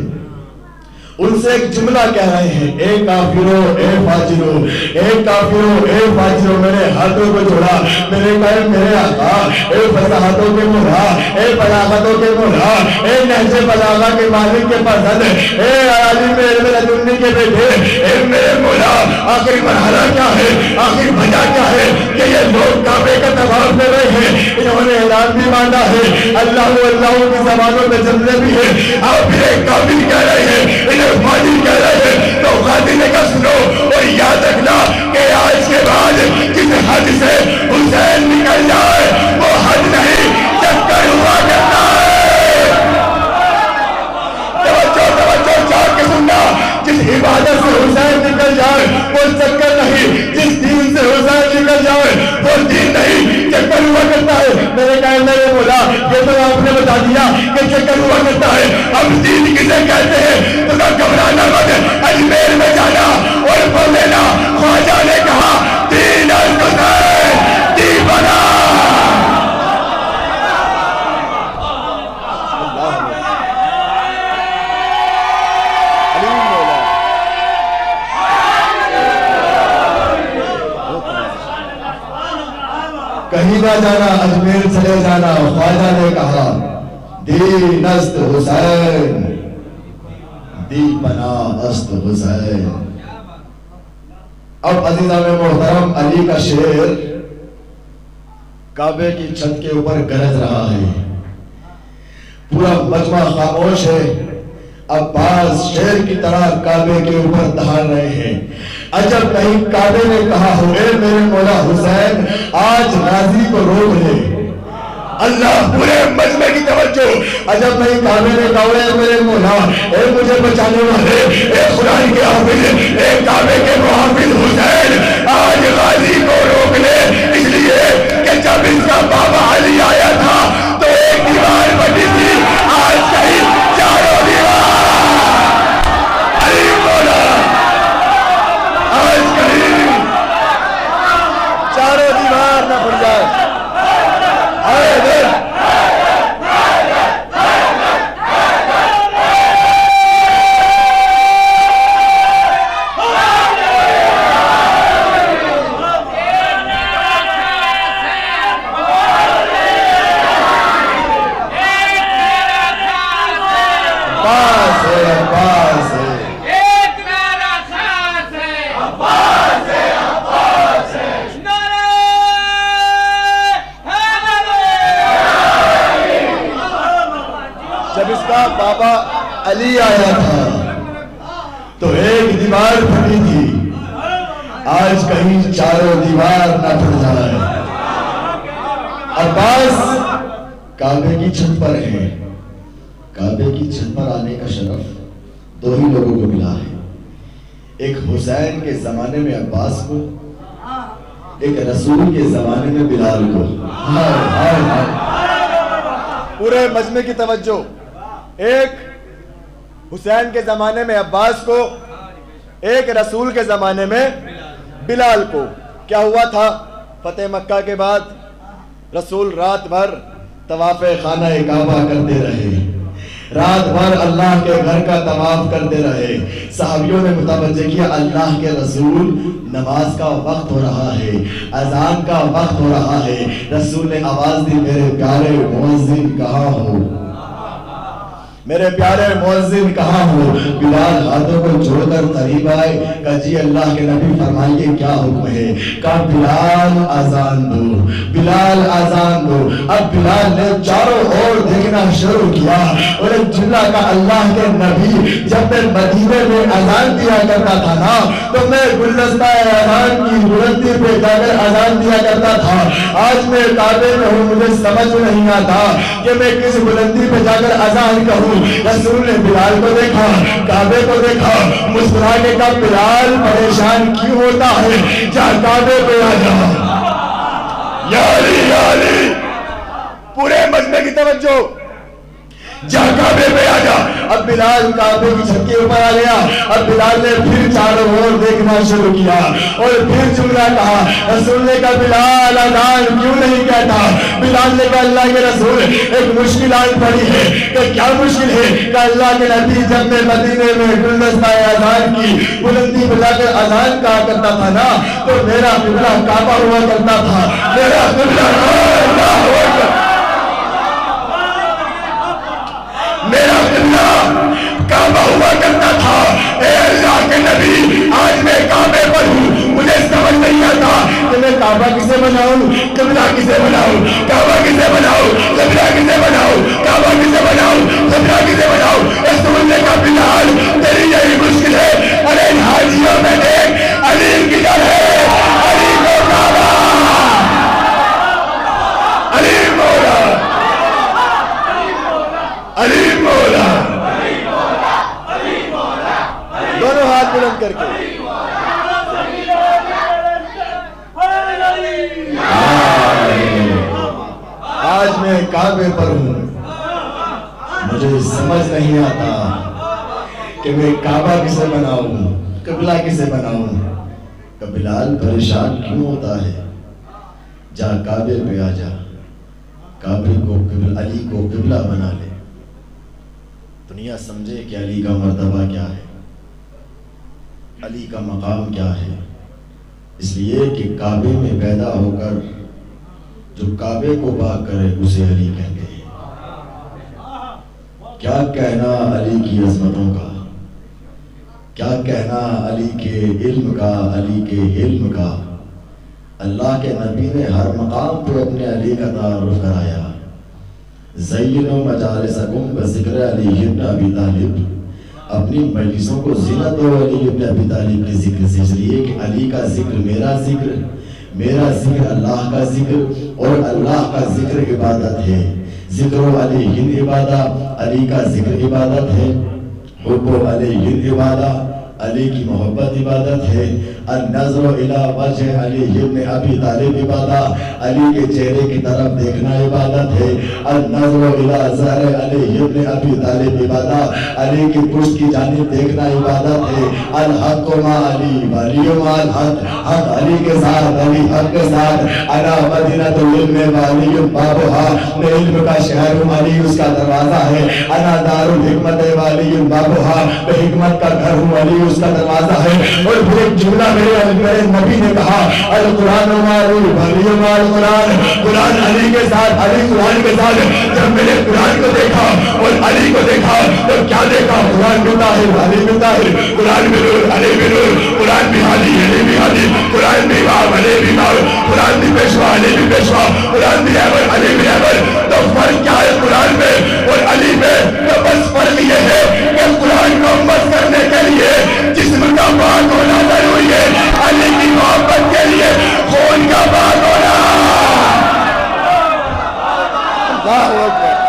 S2: ان سے ایک جملہ کہہ رہے ہیں، اے کافروں، اے فاجروں، اے کافروں، اے فاجروں. میرے ہاتھوں کو جوڑا، میرے قائم میرے آقا، اے فصاحتوں کے مولا، اے بلاغتوں کے مولا، اے نہج بلاغہ کے مالک کے پسند، اے عالم علم لدنی کے بیٹے، اے میرے مولا، آخری مرحلہ کیا ہے، آخری وجہ کیا ہے کہ یہ لوگ کعبے کا طواف کر رہے ہیں؟ انہوں نے اعلان بھی مانا ہے، اللہ اللہ کی زبانوں میں جملے بھی ہیں، آپ پھر ایک کافر کہہ رہے ہیں، فاضل کہہ رہے ہیں. تو غازی نے کہا سنو اور یاد رکھنا کہ آج کے بعد جس حد سے حسین نکل جائے وہ حد نہیں، چکر ہوا کرتا ہے. توجہ توجہ چاہ کے سننا، جس عبادت سے حسین نکل جائے وہ چکر نہیں، جس دین سے حسین نکل جائے وہ دین نہیں، چکر ہوا کرتا ہے. میرے کہنے میں بولا یہ تو آپ نے بتا دیا کہ چکر ہوا کرتا ہے. اب دین کسے کہتے ہیں؟ تو گھبرانا مت، اجمیر میں جانا اور پڑھ لینا. خواجہ نے کہا دین الحسین دیوانہ. کہیں نہ جانا، اجمیر چلے جانا. خواجہ نے کہا دین است حسین دیپنا است حسین. اب عزیزان محترم، علی کا شعر کعبے کی چھت کے اوپر گرج رہا ہے، پورا مجمع خاموش ہے. عباس شیر کی طرح کعبے کے اوپر دہاڑ رہے ہیں. عجب نہیں کعبے نے کہا ہو اے میرے مولا حسین آج غازی کو روک لے. اللہ پورے مجمع کی توجہ. عجب نہیں کعبے نے کہا اے میرے مولا، اے مجھے بچانے والے، اے خدا کے حافظ، اے کعبے کے محافظ حسین آج غازی کو روک لے. اس لیے کہ جب اس کا بابا علی آیا تھا تو ایک دیوار بنی تھی، آج کہیں چاروں دیوار. علی مولا آج کہیں
S3: چاروں دیوار نہ پڑ جائے.
S2: بابا علی آیا تھا تو ایک دیوار پھٹی تھی، آج کہیں چاروں دیوار نہ پھٹ جائے. عباس کعبے کی چھت پر ہے. کعبے کی چھت پر آنے کا شرف دو ہی لوگوں کو ملا ہے، ایک حسین کے زمانے میں عباس کو، ایک رسول کے زمانے میں بلال کو.
S3: پورے مجمع کی توجہ. ایک حسین کے زمانے میں عباس کو، ایک رسول کے زمانے میں بلال کو. کیا ہوا تھا؟ فتح مکہ کے بعد رسول رات بھر طواف خانہ کعبہ کرتے رہے، رات بھر اللہ کے گھر کا طواف کرتے رہے۔ صحابیوں نے متوجہ کیا اللہ کے رسول نماز کا وقت ہو رہا ہے، اذان کا وقت ہو رہا ہے۔ رسول نے آواز دی میرے پیارے مؤذن کہاں ہو، میرے پیارے مؤذن کہاں ہو؟ بلال ہاتھوں کو جوڑ کر قریب آئے، کہا جی اللہ کے نبی فرمائیے کیا حکم ہے؟ کہا بلال اذان دو، بلال اذان دو۔ اب بلال نے چاروں اور دیکھنا شروع کیا اور جملہ کا اللہ کے نبی جب میں مدینے میں اذان دیا کرتا تھا نا تو میں گلدستہ اذان کی بلندی پہ جا کر اذان دیا کرتا تھا، آج میں کعبے میں ہوں، مجھے سمجھ نہیں آتا کہ میں کس بلندی پہ جا کر اذان کہوں۔ رسول نے بلال کو دیکھا، کعبے کو دیکھا، مسکرا کے کہا بلال پریشان کیوں ہوتا ہے، جا کعبے پہ آ جا۔ یا علی یا علی، پورے مجمع کی توجہ، جا کعبے پہ آ جا۔ اب بلال کعبے کی چھت کے اوپر آ گیا، اب بلال نے پھر چاروں اور دیکھنا شروع کیا اور پھر جملہ کہا۔ رسول نے کہا بلال اذان کیوں نہیں کہتا؟ بلال نے کہا اللہ کے رسول ایک مشکل آن پڑی ہے۔ کہ کیا مشکل ہے؟ کہ اللہ کے نبی جب میں مدینے میں گلدستہ اذان کی بلندی پہ جا کر اذان کہا کرتا تھا نا تو میرا قبلہ کعبہ ہوا کرتا تھا، میرا قبلہ میرا قبلہ کعبہ ہوا کرتا تھا۔ اے اللہ کے نبی آج میں کعبے پر ہوں، مجھے سمجھ نہیں آتا کہ میں کعبہ کسے بناؤں، قبلہ کسے بناؤں، کعبہ کسے بناؤں، قبلہ کسے بناؤں، کعبہ کسے بناؤں، قبلہ کسے بناؤں۔ رسول نے کہا بلال تیری یہی مشکل ہے، ارے ان حاجیوں میں دیکھ علی کدھر ہے، علی کو کعبہ، علی مولا، علی مولا، دونوں ہاتھ بلند کر کے آج میں کعبے پر ہوں، مجھے سمجھ نہیں آتا کہ میں کعبہ کسے بناؤں، قبلہ کسے بناؤں۔ کہ بلال پریشان کیوں ہوتا ہے، جا کعبے پہ آ جا، کعبے کو علی کو قبلہ بنا لے، دنیا سمجھے کہ علی کا مرتبہ کیا ہے، علی کا مقام کیا ہے۔ اس لیے کہ کعبے میں پیدا ہو کر جو کعبے کو پاک کرے اسے علی کہتے ہیں۔ کیا کہنا علی کی عظمتوں کا، کیا کہنا علی کے علم کا، علی کے علم کا۔ اللہ کے نبی نے ہر مقام پہ اپنے علی کا تعارف کرایا۔ زینوا مجالسکم بذکر علی بن ابی طالب، اپنی مجلسوں کو زینت دو علی بن ابی طالب کے ذکر سے، اس لیے کہ علی کا ذکر میرا ذکر، میرا ذکر اللہ کا ذکر، اور اللہ کا ذکر عبادت ہے۔ ذکر علی عبادت، علی کا ذکر عبادت ہے، حب علی عبادت، علی کی محبت عبادت ہے۔ النظر الی وجہ علی بن ابی طالب عبادت، علی کے چہرے کی طرف دیکھنا عبادت ہے۔ النظر الی ظہر علی بن ابی طالب عبادت، علی کی پشت کی جانب دیکھنا عبادت ہے۔ الحق مع علی وعلی مع الحق، حق علی کے ساتھ، علی حق کے ساتھ۔ انا مدینۃ العلم وعلی بابها، میں علم کا شہر ہوں، علی اس کا دروازہ ہے۔ انا دار الحکمت وعلی بابها، میں حکمت کا گھر ہوں، علی اس کا دروازہ ہے۔ اور پھر ایک جملہ میرے نبی نے کہا القرآن وعلی وعلی مع القرآن، قرآن علی کے ساتھ، علی قرآن کے ساتھ۔ جب میں نے قرآن کو دیکھا اور علی کو دیکھا تو کیا دیکھا؟ قرآن بھی طاہر، علی بھی طاہر، قرآن بھی نور، علی بھی نور، قرآن بھی ہادی، علی بھی ہادی، قرآن بھی امام، علی بھی امام، قرآن بھی پیشوا، علی بھی پیشوا، قرآن بھی رہبر، علی بھی رہبر۔ تو فرق کیا ہے قرآن میں اور علی میں؟ تو بس فرق یہ ہے کہ قرآن کو مست کرنے کے لیے جسم کا پاک ہونا ضروری ہے، علی کی محبت کے لیے خون کا پاک ہونا۔ اللہ اکبر۔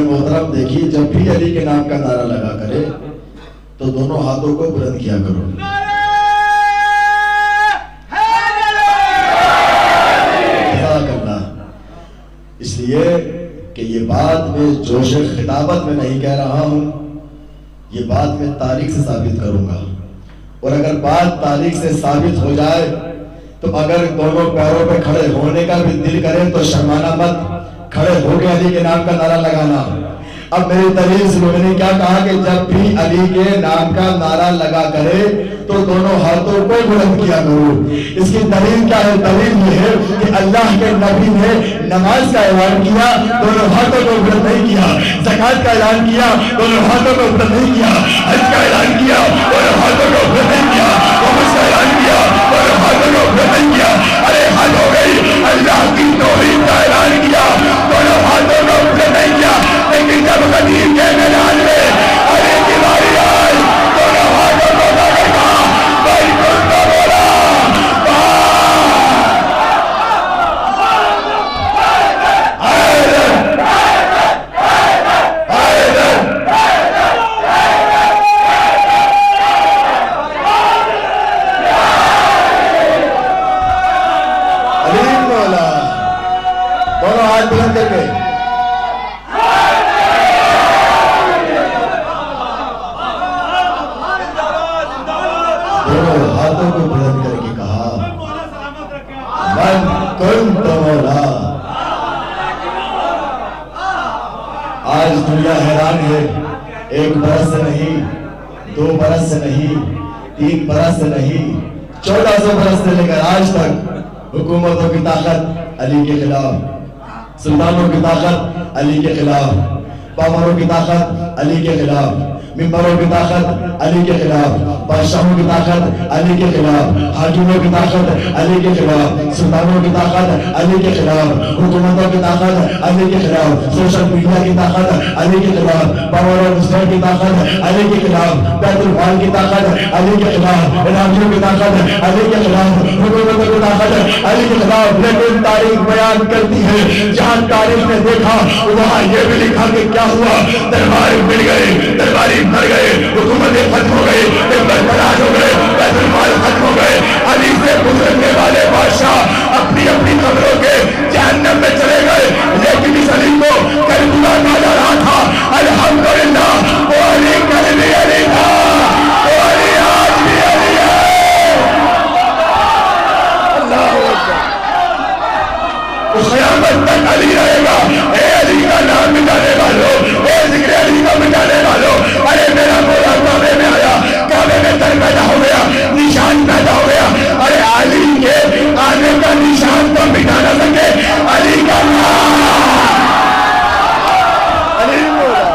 S3: محترم دیکھیے جب بھی علی کے نام کا نعرہ لگا کرے تو دونوں ہاتھوں کو بلند کیا کرو۔ لیے کہ یہ بات میں جوش خطابت میں نہیں کہہ رہا ہوں، یہ بات میں تاریخ سے ثابت کروں گا، اور اگر بات تاریخ سے ثابت ہو جائے تو اگر دونوں پیروں پہ کھڑے ہونے کا بھی دل کرے تو شرمانا مت، کھڑے ہو کے علی کے نام کا نعرہ لگانا۔ اب میری دلیل سے لوگوں نے کیا کہا کہ جب بھی علی کے نام کا نعرہ لگا کرے تو دونوں ہاتھوں کو بلند کیا کرو۔ اس کی دلیل کیا ہے؟ دلیل یہ ہے کہ اللہ کے نبی نے نماز کا اعلان کیا، دونوں ہاتھوں کو بلند نہیں کیا، زکوٰۃ کا اعلان کیا، دونوں ہاتھوں کو بلند نہیں کیا، حج کا اعلان کیا، دونوں ہاتھوں کو بلند نہیں کیا، عمرہ کا اعلان کیا، دونوں ہاتھوں کو بلند نہیں کیا۔ ارے حد ہو گئی، اللہ کی توحید کا اعلان کیا، دونوں ہاتھوں کو بلند نہیں کیا، لیکن جب غدیر کے میدان میں علی کی باری آئی دونوں ہاتھوں کو اٹھا کر کہا بھائی کون کا بولا علی مولا، دونوں ہاتھ بلند کر کے ہاتھوں کو بلند کر کے کہا من کنت مولا۔ آج دنیا حیران ہے، 1 برس سے نہیں، 2 برس سے نہیں، 3 برس سے نہیں، 1400 برس سے لے کر آج تک حکومتوں کی طاقت علی کے خلاف، سلطانوں کی طاقت علی کے خلاف، پامروں کی طاقت علی کے خلاف، ممبروں کی طاقت علی کے خلاف، بادشاہوں کی طاقت علی کے خلاف، حاکموں کی طاقت علی کے خلاف، سلطانوں کی طاقت علی کے خلاف، حکومتوں کی طاقت علی کے خلاف، سوشل میڈیا کی طاقت علی کے خلاف، پاور آف اسٹیٹ کی طاقت علی کے خلاف، بیت المال کی طاقت علی کے خلاف، اداروں کی طاقت علی کے خلاف، حکومتوں کی طاقت علی کے خلاف۔ لیکن تاریخ بیان کرتی ہے، جہاں تاریخ نے دیکھا وہاں یہ بھی لکھا کہ کیا ہوا، دربار مل گئے، درباری مر گئے، حکومتیں ختم ہو گئی، برطراز ہو گئے، بیت المال ختم ہو گئے۔ علی سے گزرنے والے بادشاہ اپنی اپنی قبروں کے جہنم میں چلے گئے، لیکن اس علی کو کربلا کہا جا رہا تھا۔ الحمدللہ وہ علی کل بھی علی تھا، وہ علی آج بھی علی ہے۔ اللہ اکبر، وہ قیامت تک علی رہے گا۔ اے علی کا نام مٹانے والوں، اے ذکر علی کا مٹانے والوں، ارے میرا مولا کعبے میں آیا، کعبے میں در پیدا ہو گیا، نشان پیدا ہو گیا۔ ارے علی کے آنے کا نشان تو مٹا نہ سکے علی کا نام۔ علی مولا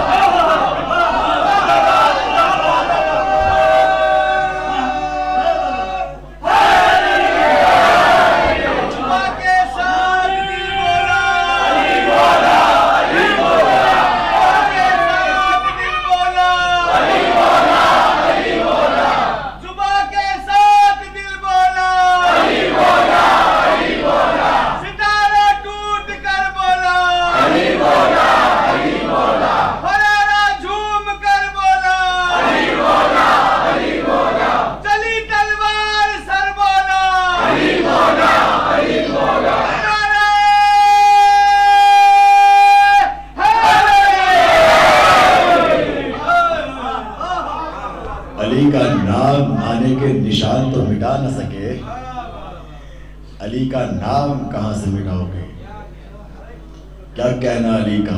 S3: نشان تو مٹا نہ سکے، علی کا نام کہاں سے مٹاؤ گے؟ کیا کہنا علی کا؟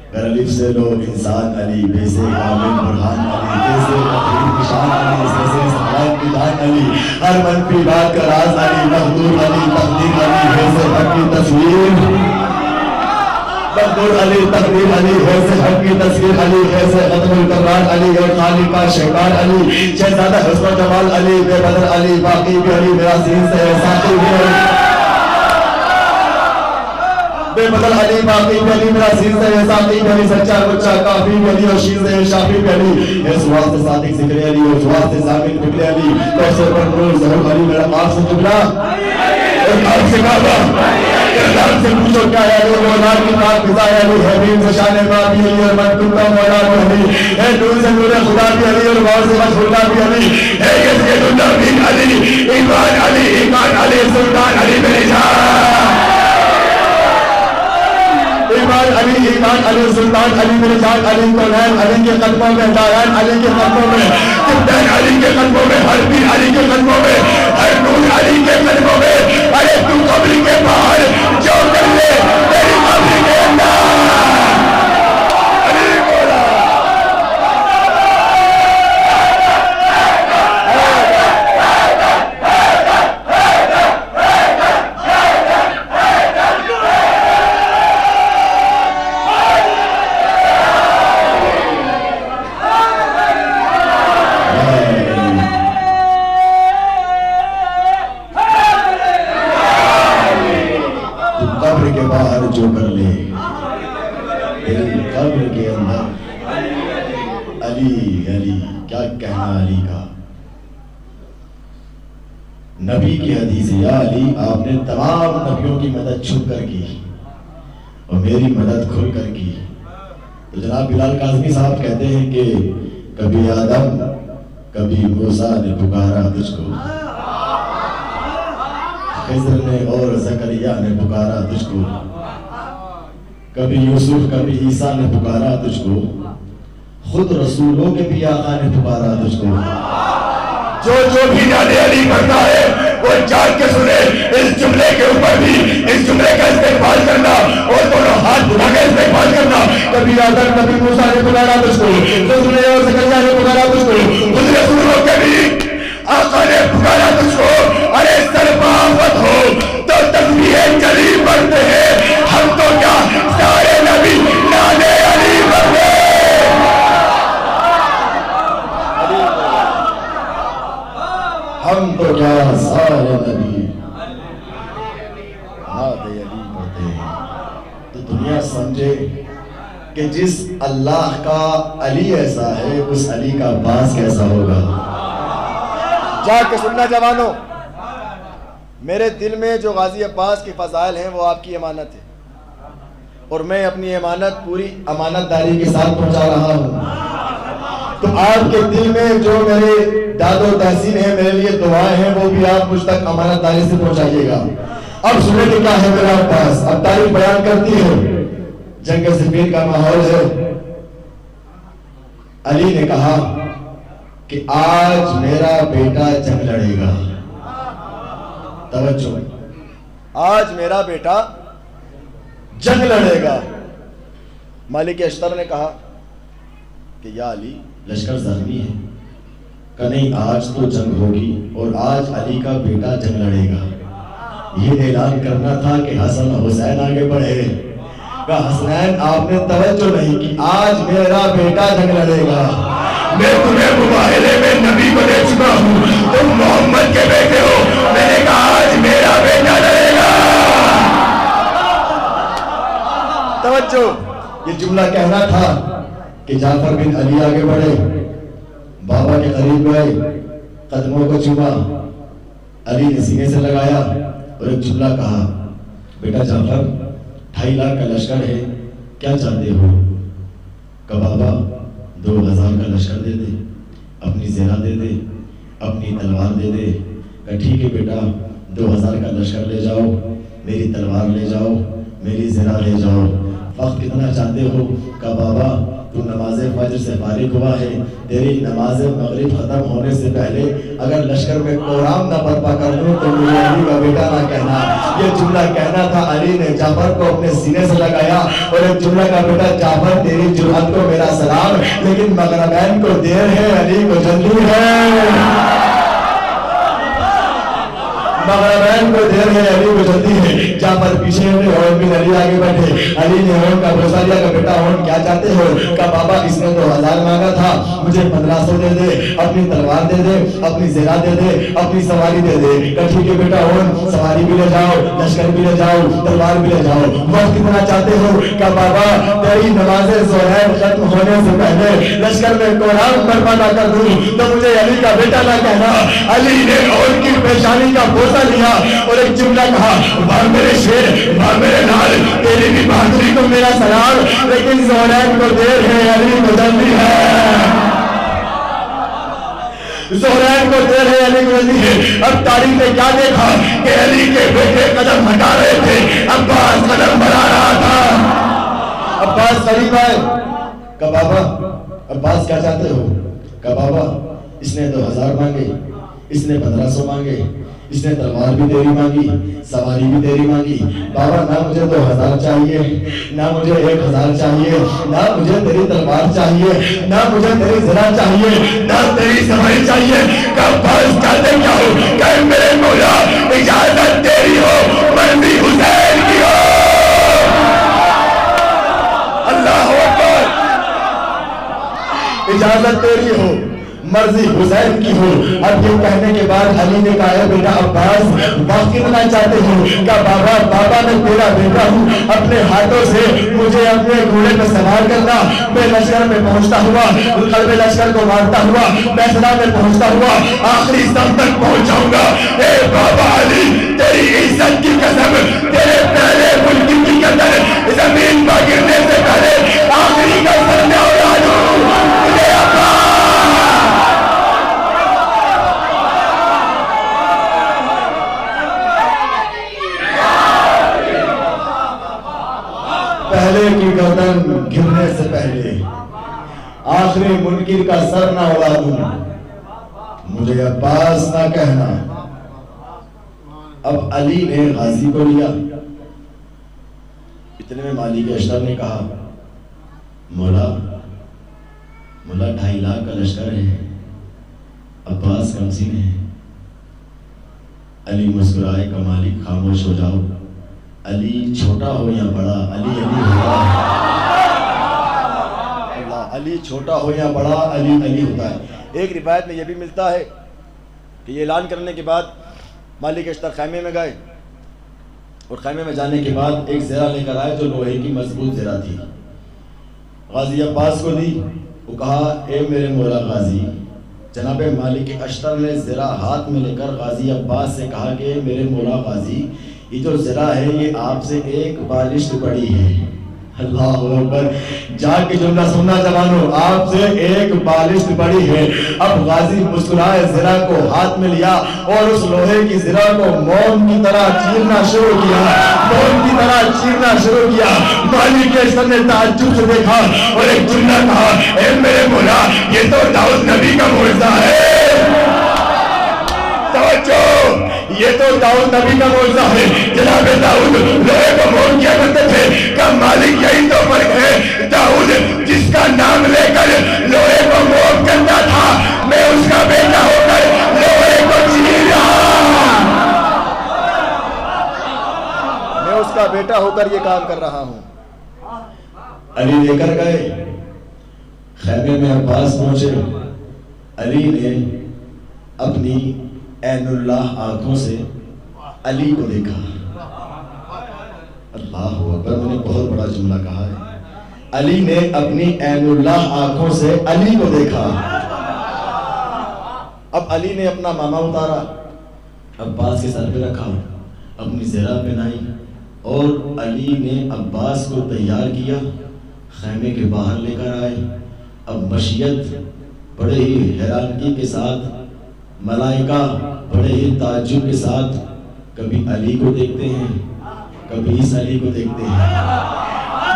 S3: اگر الف سے لو انسان علی، بے سے کامل برہان علی، بے سے تقریر نشان علی، سے سے سلام کی جان علی، ہر منفی بات کا راز علی، مقدور علی، تقدیر علی، بے سے حق کی تصویر، مقدور علی، تقدیر علی، ہے سے حق کی تصویر علی، ہے سے ختم القرآن علی، اور خالق کا شیطان علی، شہزادہ حسن و جمال علی، بے بدر علی، باقی بھی علی، میرا سین سے ہے ساقی بھی علی، بے بدر علی، باقی بھی علی، میرا سین سے ہے ساقی بھی علی، سچا بچا کافی بھی علی، اور شیر سے شافی بھی علی، ہے سواس سے صادق ذکر علی، اور سواس سے ثابت فکر علی، کوثر پر نور ظہور علی، میرا آپ سے جملہ اور آپ سے کعبہ، اللہ سے پوچھو کیا ہے علی، مولا کی بات فضا ہے علی، حبیب سے شان بابی علی، اور من کنتا مولا بھی علی، ہے نور سے نور خدا بھی علی، اور غور سے مشغولہ بھی علی، ہے یزید النبی علی، ایمان علی، ایمان علی، سلطان علی میری جان۔ جان علی سلطان علی میرے جان علی کونین علی کے قدموں میں داران علی کے قدموں میں کتین علی کے قدموں میں ہر پیر علی کے قدموں میں ہر نور علی کے قدموں میں ارے تو قبر کے باہر جو کر لے تیری قبر کے اندر علی مولا جو کر لے تیری قبر کے اندر علی علی کیا کہنا علی کا نبی کی حدیث یا علی آپ نے تمام نبیوں کی مدد چھپ کر کی اور میری مدد کھل کر کی تو جناب بلال کاظمی صاحب کہتے ہیں کہ کبھی آدم کبھی موسیٰ نے پکارا تجھ کو خضر نے اور زکریا نے پکارا تجھ کو کبھی یوسف کبھی عیسیٰ نے پکارا تجھ کو خود رسولوں کے بھی آقا نے پکارا تجھ کو جو بھی نادے علی کرتا ہے وہ جان کے سنے اس جملے کے اوپر بھی اس جملے کا استقبال کرنا اور دونوں ہاتھ اٹھا کے استقبال کرنا کبھی آدم کبھی موسیٰ نے پکارا تجھ کو خضر نے اور زکریا نے پکارا تجھ کو خود رسولوں کے بھی آقا نے پکارا تجھ کو ارے سرباوت ہو تو تسبیح جلی پڑھتے ہیں ہم تو کیا سارے نبی نانے علی پڑھتے ہم تو کیا سارے نبی نانے علی پڑھتے ہیں تو دنیا سمجھے کہ جس اللہ کا علی ایسا ہے اس علی کا باز کیسا ہوگا جا کے سننا جوانوں میرے دل میں جو غازی عباس کے فضائل ہیں وہ آپ کی امانت ہے اور میں اپنی امانت پوری امانت داری کے ساتھ پہنچا رہا ہوں تو آپ کے دل میں جو میرے داد و تحسین ہیں میرے لیے دعائیں ہیں وہ بھی آپ مجھ تک امانت داری سے پہنچائیے گا اب سننے کے کیا ہے میرا عباس اب تاریخ بیان کرتی ہے جنگ صفین کا ماحول ہے علی نے کہا کہ آج میرا بیٹا جنگ لڑے گا توجہ آج میرا بیٹا جنگ لڑے گا مالک اشتر نے کہا کہ یا علی لشکر زخمی ہے کہ نہیں آج تو جنگ ہوگی اور آج علی کا بیٹا جنگ لڑے گا یہ اعلان کرنا تھا کہ حسن حسین آگے بڑھے کہ حسنین آپ نے توجہ نہیں کی آج میرا بیٹا جنگ لڑے گا میں تمہیں مباہلے میں نبی کو دے چکا ہوں تم محمد کے بیٹے ہو میں نے کہا آج میرا بیٹا لڑے گا توجہ یہ جملہ کہنا تھا کہ جعفر بن علی آگے بڑھے بابا کے قریب گئے قدموں کو چوما علی نے سینے سے لگایا اور ایک جملہ کہا بیٹا جعفر 2.5 لاکھ کا لشکر ہے کیا چاہتے ہو کہ بابا 2000 کا لشکر دے دے اپنی زیرہ دے دے اپنی تلوار دے دے کہ ٹھیک ہے بیٹا 2000 کا لشکر لے جاؤ میری تلوار لے جاؤ میری زیرہ لے جاؤ وقت کتنا چاہتے ہو کہ بابا تو نماز فجر سے فارغ ہوا ہے تیری نماز مغرب ختم ہونے سے پہلے اگر لشکر میں قرآن نہ برپا کر دوں تو مجھے علی کا بیٹا نہ کہنا یہ جملہ کہنا تھا علی نے جعفر کو اپنے سینے سے لگایا اور ایک جملہ کا بیٹا جعفر تیری جرأت کو میرا سلام لیکن مغربین کو دیر ہے علی کو جلدی ہے مغربین کو دیر ہے علی کو جلدی ہے جعفر پیچھے ہوئے اور بن علی آگے بیٹھے علی نے ہون کا بھروسہ لیا کہ بیٹا ہون کیا چاہتے ہو کہ بابا اس نے 2000 مانگا تھا مجھے 1500 دے دے اپنی تلوار دے دے اپنی زیرہ دے دے اپنی سواری دے دے کہ ٹھیک ہے بیٹا ہون سواری بھی لے جاؤ لشکر بھی لے جاؤ تلوار بھی لے جاؤ وقت کتنا چاہتے ہو کہ بابا تیری نماز ظہر ختم ہونے سے پہلے لشکر میں قرآن برپا نہ کر دوں تو مجھے علی کا بیٹا نہ کہنا علی نے اور کی پیشانی کا بوسہ لیا اور ایک جملہ کہا بھاگ میرے شیر بھاگ میرے لال تیری بھی بہادری کو میرا سلام لیکن زہرین کو دیر ہے علی کو جلدی ہے زہرین کو دیر ہے علی کو جلدی ہے اب تاریخ نے کیا دیکھا کہ علی کے بیٹے قدم ہٹا رہے تھے عباس قدم بڑھا رہا تھا عباس اس نے 1500 مانگے، اس نے تلوار بھی تیری مانگی، سواری بھی تیری مانگی. بابا نہ مجھے 2000 چاہیے، نہ مجھے 1000 چاہیے، نہ مجھے تیری تلوار چاہیے، نہ مجھے تیری زرہ چاہیے، نہ تیری سواری چاہیے. کب بس چاہتے کیا ہو کہ میرے مولا اجازت تیری ہو، مرضی حسین کی ہو. اللہ اکبر. اجازت تیری ہو، مرضی حسین کی ہو. اب یہ کہنے کے بعد علی نے کہا بیٹا عباس وقت کتنا چاہتے ہو؟ کہا بابا میں تیرا بیٹا ہوں، اپنے ہاتھوں سے مجھے اپنے گھوڑے پہ سوار کرنا، میں لشکر میں پہنچتا ہوا، قلب لشکر کو مارتا ہوا، فیصلہ میں پہنچتا ہوا، آخری سب تک پہنچ جاؤں گا. اے بابا علی تیری عزت کی قسم، تیرے پہلے ملک کی قدر زمین پر گرنے سے پہلے آخری کا سر میں اڑا دوں. پہلے کی گردن گرنے سے پہلے آخری منکر کا سر نہ اڑا دوں. مجھے عباس نہ کہنا. اب علی نے غازی کو لیا. اتنے میں مالک اشتر نے کہا مولا 2.5 لاکھ کا لشکر ہے، عباس کمسین ہے. علی مسکرائے کہ مالک خاموش ہو جاؤ، علی چھوٹا ہو یا بڑا علی ہوتا ہے. اللہ، علی چھوٹا ہو یا بڑا علی ہوتا ہے. ایک روایت میں یہ بھی ملتا ہے کہ یہ اعلان کرنے کے بعد مالک اشتر خیمے میں گئے اور خیمے میں جانے کے بعد ایک زرہ لے کر آئے جو لوہے کی مضبوط زرہ تھی. غازی عباس کو دی. وہ کہا اے میرے مولا غازی. جناب مالک اشتر نے زرہ ہاتھ میں لے کر غازی عباس سے کہا کہ میرے مولا غازی یہ جو زرہ ہے یہ آپ سے 1 بالشت بڑی ہے. اللہ اکبر. جا کے جملہ سننا جوانوں، آپ سے 1 بالشت بڑی ہے. اب غازی مسکرائے، زرہ کو ہاتھ میں لیا اور اس لوہے کی زرہ کو موم کی طرح چیرنا شروع کیا، موم کی طرح چیرنا شروع کیا. مالک اشتر نے تعجب سے دیکھا اور ایک جملہ کہا اے میرے مولا یہ تو داؤد نبی کا معجزہ ہے. توجہ، یہ تو داؤد نبی کا معجزہ ہے. جناب داؤد لوہے کو موم کیا کرتے تھے. کہ مالک یہی تو فرق ہے، داؤد جس کا نام لے کر لوہے کو موم کرتا تھا، میں اس کا بیٹا ہو کر لوہے کو چیر رہا، میں اس کا بیٹا ہو کر یہ کام کر رہا ہوں. علی لے کر گئے. خیمے میں عباس پہنچے. علی نے اپنی عین اللہ آنکھوں سے علی کو دیکھا. اللہ اکبر. میں نے بہت بڑا جملہ کہا ہے. علی نے اپنی عین اللہ آنکھوں سے علی کو دیکھا. اب علی نے اپنا ماما اتارا، عباس کے سر پہ رکھا، اپنی زرہ پہنائی اور علی نے عباس کو تیار کیا، خیمے کے باہر لے کر آئے. اب مشیت بڑے ہی حیرانگی کے ساتھ، ملائکہ بڑے ہی تعجب کے ساتھ کبھی علی کو دیکھتے ہیں، کبھی اس علی کو دیکھتے ہیں.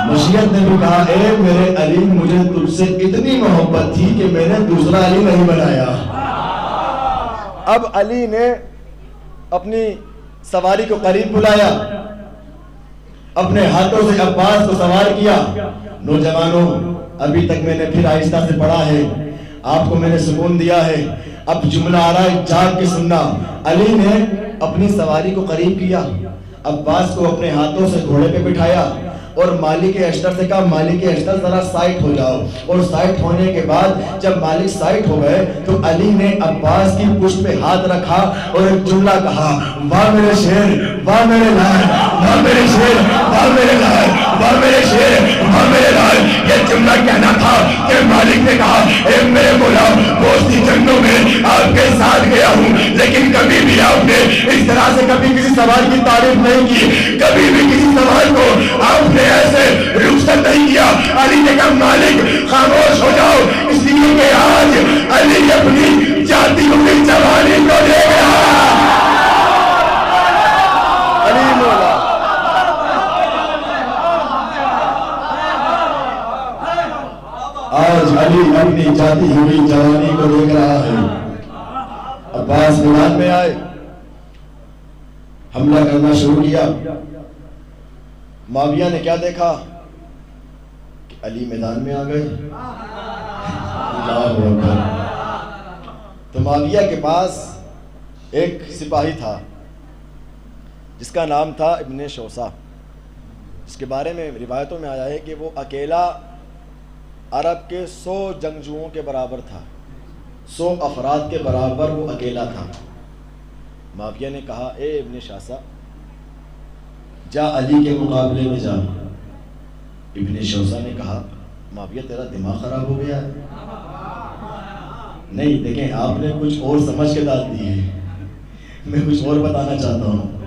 S3: مشیت نے بھی کہا اے میرے علی مجھے تجھ سے اتنی محبت تھی کہ میں نے دوسرا علی نہیں بنایا. اب علی نے اپنی سواری کو قریب بلایا، اپنے ہاتھوں سے عباس کو سوار کیا. نوجوانوں ابھی تک میں نے پھر آہستہ سے پڑھا ہے، آپ کو میں نے سکون دیا ہے. اب جملہ آ رہا ہے، جاگ کے سننا. علی نے اپنی سواری کو قریب کیا، عباس کو اپنے ہاتھوں سے گھوڑے پہ بٹھایا اور مالک اشتر سے کہا مالک اشتر ذرا سائٹ ہو جاؤ. اور سائٹ ہونے کے بعد جب مالک سائٹ ہو گئے تو علی نے عباس کی پشت پہ ہاتھ رکھا اور ایک جملہ کہا واہ میرے شیر، واہ میرے لال، واہ میرے شیر، واہ میرے لال، واہ میرے شیر، واہ میرے لال. یہ جملہ کہنا تھا کہ مالک نے کہا اے میرے مولا بہت سی جنگوں میں آپ کے ساتھ گیا ہوں لیکن کبھی بھی آپ نے اس طرح سے کبھی کسی سوال کی تعریف نہیں کی، کبھی بھی کسی سوال کو آپ نے ایسے رخصت نہیں کیا. علی نے کہا مالک خاموش ہو جاؤ، اس لیے کہ آج علی اپنی جاتی ہوئی جوانی کو دے گا. علی مولا آج علی اپنی جاتی ہوئی جوانی کو دیکھ رہا ہے. عباس میدان میں آئے، حملہ کرنا شروع کیا۔ معاویہ نے کیا دیکھا کہ علی میدان میں آ گئے۔ اللہ اکبر۔ تو معاویہ کے پاس ایک سپاہی تھا جس کا نام تھا ابن شوسا، اس کے بارے میں روایتوں میں آیا ہے کہ وہ اکیلا عرب کے 100 جنگجوؤں کے برابر تھا، 100 افراد کے برابر وہ اکیلا تھا۔ معاویہ نے کہا اے ابن شوسا جا علی کے مقابلے میں جا۔ ابن شوسا نے کہا معاویہ تیرا دماغ خراب ہو گیا ہے؟ نہیں، دیکھیں آپ نے کچھ اور سمجھ کے ڈال دی ہے، میں کچھ اور بتانا چاہتا ہوں۔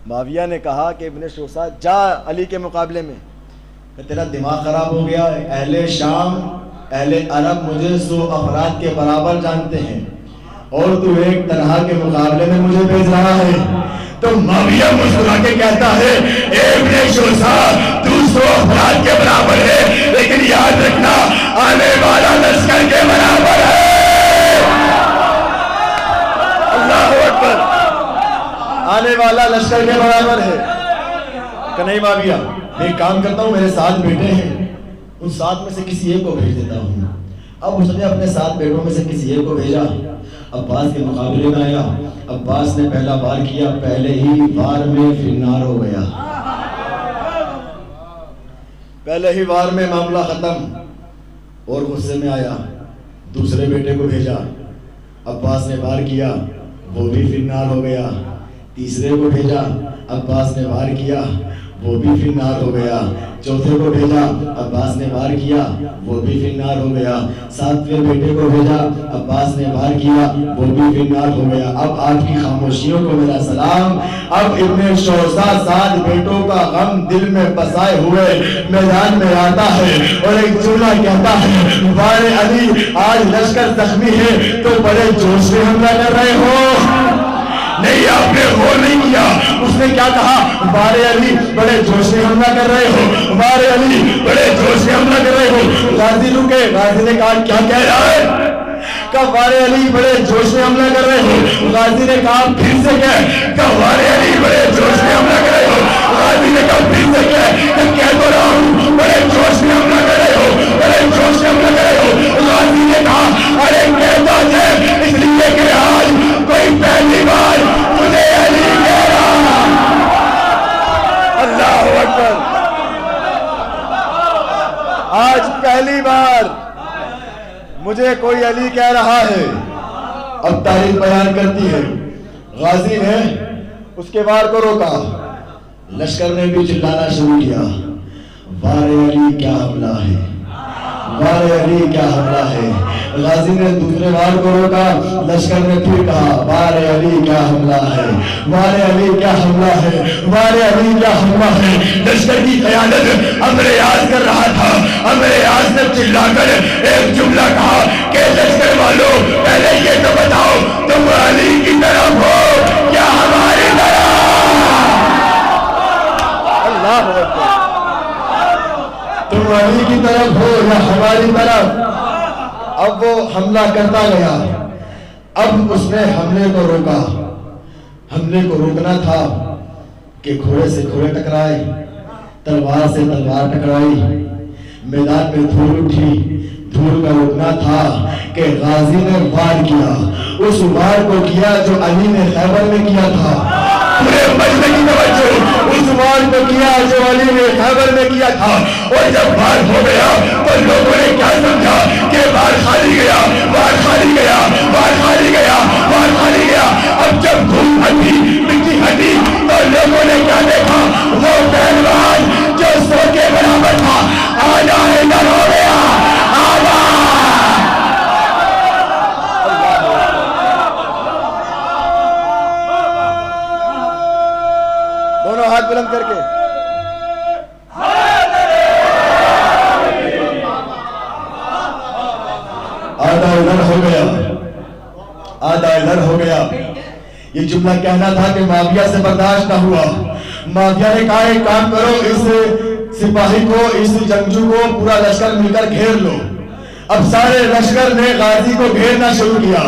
S3: معاویہ نے کہا کہ ابن شوسا جا علی کے مقابلے میں، تیرا دماغ خراب ہو گیا ہے؟ اہل شام، اہل عرب مجھے 100 افراد کے برابر جانتے ہیں اور تو ایک تنہا کے مقابلے میں مجھے بھیج رہا ہے۔ تو معاویہ مسکرا کے کہتا ہے اے ابن شوسا تو 100 افراد کے برابر ہے، لیکن یاد رکھنا آنے والا لشکر کے برابر ہے۔ اللہ اکبر۔ آنے والا لشکر کے برابر ہے کہ نہیں معاویہ؟ میں ایک کام کرتا ہوں، میرے 7 بیٹے ہیں، ان 7 میں سے کسی ایک کو بھیج دیتا ہوں۔ اب اس نے اپنے 7 بیٹوں میں سے کسی ایک کو بھیجا، عباس کے مقابلے میں آیا۔ عباس نے پہلا وار کیا، پہلے ہی وار میں فنار ہو گیا، پہلے ہی وار میں معاملہ ختم، اور غصے میں آیا۔ دوسرے بیٹے کو بھیجا، عباس نے وار کیا، وہ بھی فنار ہو گیا۔ تیسرے کو بھیجا، عباس نے وار کیا، وہ بھی فنار ہو گیا۔ چوتھے کو بھیجا، عباس نے وار کیا، وہ بھی فنار ہو گیا۔ 7ویں بیٹے کو بھیجا، عباس نے وار کیا، وہ بھی فنار ہو گیا۔ اب آپ کی خاموشیوں کو میرا سلام۔ اب ابن شوسا 7 بیٹوں کا غم دل میں بسائے ہوئے میدان میں آتا ہے اور ایک جملہ کہتا ہے وار علی آج لشکر زخمی ہے تو بڑے جوش سے حملہ کر رہے ہو۔ نہیں، آپ نے غور نہیں کیا، اس نے کیا کہا؟ وار علی بڑے جوش سے حملہ کر رہے ہو، وار علی بڑے جوش سے حملہ کر رہے ہو۔ غازی رکے، غازی نے کہا کیا کہہ رہا ہے؟ کہ وار علی بڑے جوش سے حملہ کر رہے ہو۔ غازی نے کہا پھر سے کہ وار علی بڑے جوش سے حملہ کر رہے ہو۔ غازی نے کہا پھر سے کہ کہہ تو رہا ہوں بڑے جوش سے حملہ کر رہے ہو، بڑے جوش سے حملہ کر رہے ہو۔ غازی نے کہا ارے کہتا ہے اس لیے کہ آج کوئی پہلی بار مجھے علی کہہ رہا۔ اللہ اکبر۔ آج پہلی بار مجھے کوئی علی کہہ رہا ہے۔ اب تاریخ بیان کرتی ہے غازی نے اس کے وار کو روکا، لشکر نے بھی چلانا شروع کیا وار علی کیا حملہ ہے، وار علی کیا حملہ ہے۔ غازی نے دوسرے وار کو روکا، لشکر نے پھر کہا وار علی کیا حملہ ہے، وار علی کیا حملہ ہے، وار علی کیا حملہ ہے۔ لشکر کی قیادت امر یاز کر رہا تھا۔ امر یاز نے چلا کر ایک جملہ کہا کہ لشکر والوں پہلے یہ تو بتاؤ تم علی کی طرف ہو یا ہماری طرف؟ اللہ اکبر۔ تم علی کی طرف ہو یا ہماری طرف؟ اب وہ حملہ کرتا گیا۔ اب اس نے حملے کو روکا۔ حملے کو روکنا تھا کہ گھوڑے سے گھوڑے ٹکرائے، تلوار سے تلوار ٹکرائی، میدان میں دھول اٹھی۔ دھول کا روکنا تھا کہ غازی نے وار کیا، اس وار کو کیا جو علی نے خیبر میں کیا تھا۔ پورے مجمع کی توجہ، اس وار کو کیا جو علی نے خیبر میں کیا تھا۔ اور جب وار ہو گیا تو لوگوں نے کیا سمجھا کہ وار خالی گیا، وار خالی گیا، وار خالی گیا، وار خالی گیا۔ اب جب دھول ہٹی، مٹی ہٹی تو لوگوں نے کیا دیکھا؟ وہ پہلوان جو 100 کے برابر تھا آج آئندہ ہو گیا۔ دونوں ہاتھ بلند کر کے آدھا ادھر ہو گیا، آدھا ادھر ہو گیا۔ یہ جملہ کہنا تھا کہ معاویہ سے برداشت نہ ہوا۔ معاویہ نے کہا ایک کام کرو، اس سپاہی کو، اس جنگجو کو پورا لشکر مل کر گھیر لو۔ اب سارے لشکر نے غازی کو گھیرنا شروع کیا.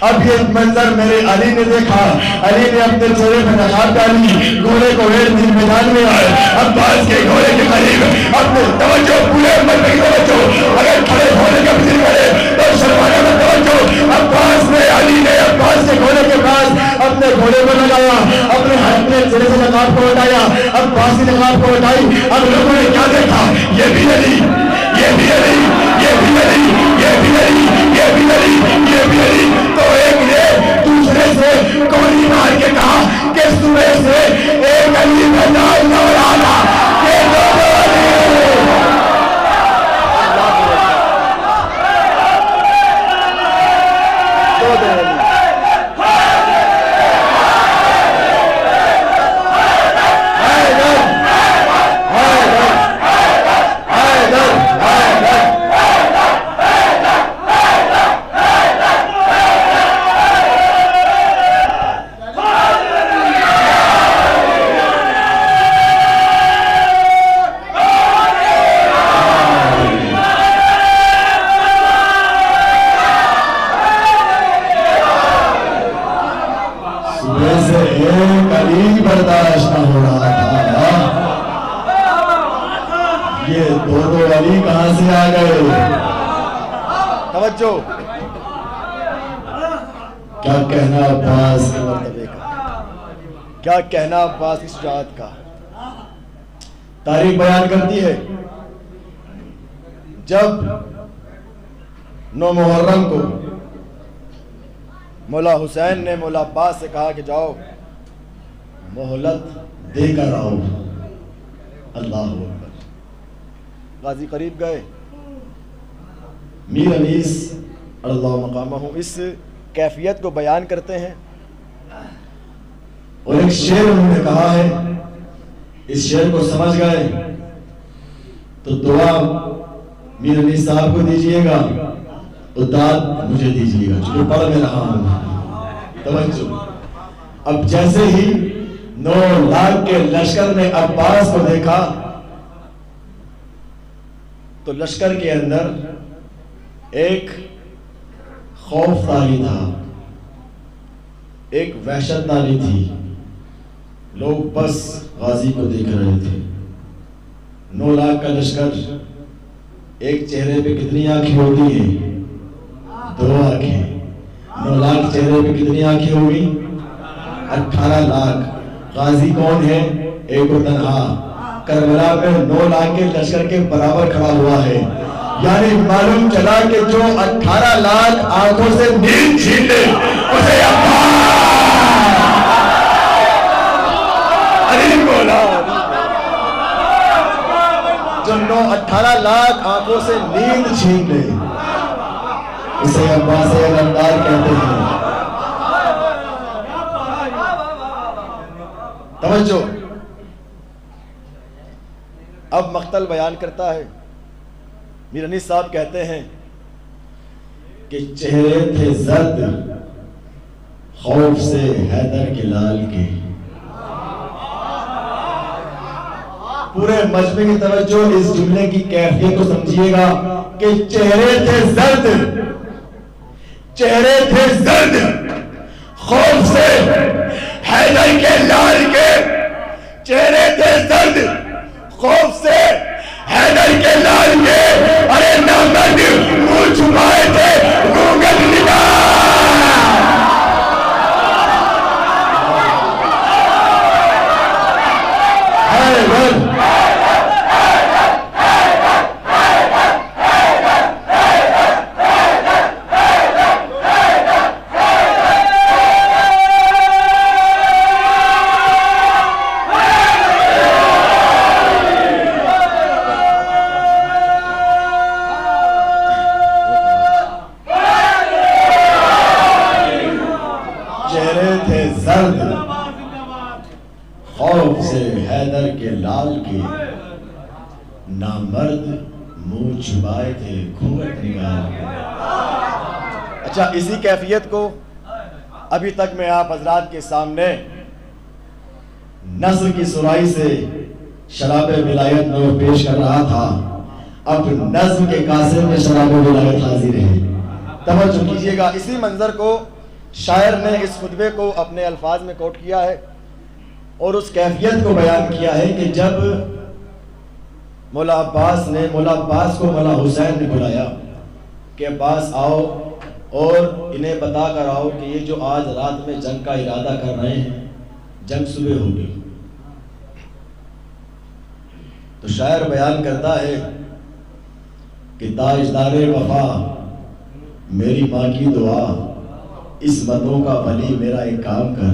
S3: اب یہ منظر میرے علی نے دیکھا. علی نے اپنے چہرے پہ نقاب ڈالی, گھوڑے کو میدان میں آئے. عباس کے گھوڑے کے قریب اپنے توجہ پورے امت کی توجہ, اگر کھڑے ہونے کا ذکر کرے تو شرمانے میں توجہ. عباس نے, علی نے عباس کے گھوڑے کے پاس اپنے گھوڑے کو لگایا, اپنے ہاتھ میں چہرے سے نقاب کو ہٹایا, عباس کی نقاب کو ہٹائی. اب لوگوں نے کیا دیکھا, یہ بھی علی, یہ بھی علی, یہ بھی علی, یہ بھی علی, یہ بھی علی, یہ بھی علی. تو ایک نے دوسرے سے گولی مار کے کہا کہ صبح سے ایک علی کا نام نہ رہا, یہ دونوں علی. برداشت نہ ہو رہا تھا. یہ دونوں علی کہاں سے آ گئے؟ توجہ, کیا کہنا عباس کے مرتبے کا, کیا کہنا عباس کی شجاعت کا. تاریخ بیان کرتی ہے جب 9 محرم کو مولا حسین نے مولا عباس سے کہا کہ جاؤ مہلت دے کر آؤ. اللہ اکبر. غازی قریب گئے. میر انیس اللہ مقامہ اس کیفیت کو بیان کرتے ہیں اور ایک شعر انہوں نے کہا ہے. اس شعر کو سمجھ گئے تو دعا میر انیس صاحب کو دیجئے گا اور داد مجھے دیجئے گا, جو پڑھ میں رہا ہوں. توجہ, اب جیسے ہی 9 لاکھ کے لشکر نے عباس کو دیکھا تو لشکر کے اندر ایک خوف طاری تھا, ایک وحشت طاری تھی. لوگ بس غازی کو دیکھ رہے تھے. 9 لاکھ کا لشکر, ایک چہرے پہ کتنی آنکھیں ہوتی ہیں؟ 2 آنکھیں. 9 لاکھ چہرے پہ کتنی آنکھیں ہوگی؟ 18 لاکھ. غازی کون ہے؟ ایک و تنہا کربلا میں 9 لاکھ کے لشکر کے برابر کھڑا ہوا ہے. یعنی معلوم چلا کہ جو 18 لاکھ آنکھوں سے نیند چھین لے اسے علی بولا. جو 18 لاکھ آنکھوں سے نیند چھین لے اسے عباس علمدار کہتے ہیں. توجہ, اب مقتل بیان کرتا ہے. میر انیس صاحب کہتے ہیں کہ چہرے تھے زرد خوف سے حیدر کے لال کے. پورے مجمع کی توجہ اس جملے کی کیفیت کو سمجھیے گا کہ چہرے تھے زرد, چہرے تھے زرد خوف سے حیدر کے لال کے. چہرے تھے زرد خوف سے حیدر کے لال کے. ارے نامرد منہ چھپائے تھے گونگٹ نگاہ. حیدر خوف سے حیدر کے لال کے. نامرد منہ چھپائے تھے گھونگٹ نگاہ. اچھا, اسی کیفیت کو ابھی تک میں آپ حضرات کے سامنے نثر کی سرائی سے شراب ولایت میں پیش کر رہا تھا. اب نظم کے کاسے میں شراب ولایت حاضر ہے. توجہ کیجیے گا. اسی منظر کو شاعر نے اس خطبے کو اپنے الفاظ میں کوٹ کیا ہے اور اس کیفیت کو بیان کیا ہے کہ جب مولا عباس کو مولا حسین نے بلایا کہ عباس آؤ اور انہیں بتا کر آؤ کہ یہ جو آج رات میں جنگ کا ارادہ کر رہے ہیں جنگ صبح ہوگی. تو شاعر بیان کرتا ہے کہ تاجدار وفا میری ماں کی دعا اس مدوں کا ولی میرا ایک کام کر.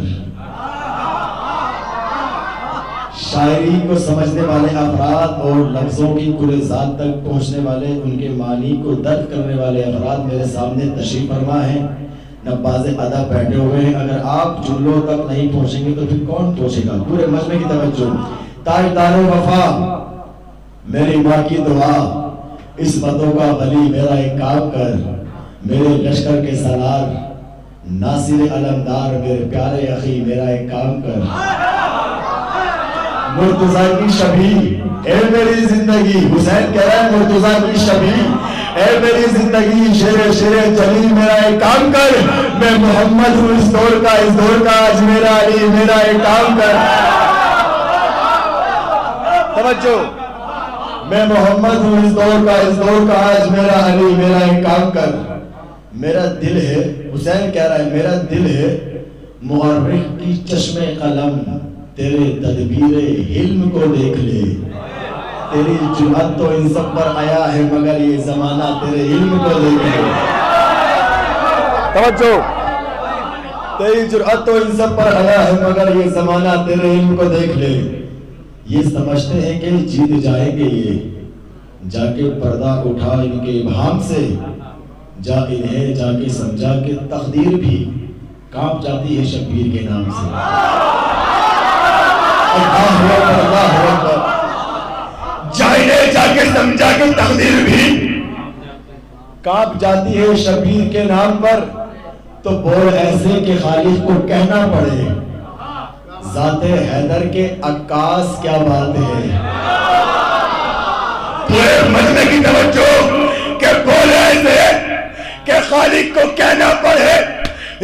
S3: شاعری کو سمجھنے والے افراد اور لفظوں کی کل ذات تک پہنچنے والے ان کے معنی کو درک کرنے والے افراد میرے سامنے تشریف فرما ہیں. نباز ادب بیٹھے ہوئے ہیں. اگر آپ جملوں تک نہیں پہنچیں گے تو پھر کون پہنچے گا؟ پورے مجمع کی توجہ. تاجدار وفا میری ماں کی دعا اس مدوں کا ولی میرا ایک کام کر. میرے لشکر کے سالار ناصر علمدار میرے پیارے اخی میرا ایک کام کر. مرتضیٰ کی شبیہ اے میری زندگی، حسین کہہ رہا ہے مرتضیٰ کی شبیہ اے میری زندگی، شیر جلی میرا ایک کام کر. میں محمد ہوں اس دور کا آج میرا علی میرا ایک کام کر. توجہ. میں محمد ہوں اس دور کا آج میرا علی میرا ایک کام کر. میرا دل ہے، حسین کہہ رہا ہے میرا دل ہے مورخ کی چشم قلم، تیرے تدبیر حلم کو دیکھ لے. تیری جرأت تو ان سب پر آیا ہے مگر یہ زمانہ تیرے علم کو دیکھ لے. توجہ. تیری جرأت تو ان سب پر آیا ہے مگر یہ زمانہ تیرے علم کو دیکھ لے. یہ سمجھتے ہیں کہ جیت جائیں گے یہ، جا کے پردہ اٹھا ان کے ابہام سے، جا انہیں جا کے سمجھا کہ تقدیر بھی کانپ جاتی ہے شبیر کے نام سے. اللہ اکبر. جا انہیں جا کے سمجھا کہ تقدیر بھی کانپ جاتی ہے شبیر کے نام پر. تو بول ایسے کہ خالق کو کہنا پڑے ذات حیدر کے عکاس کیا بات ہے. پورے مجمع کی توجہ کہ بول ایسے کہ خالق کو کہنا پڑے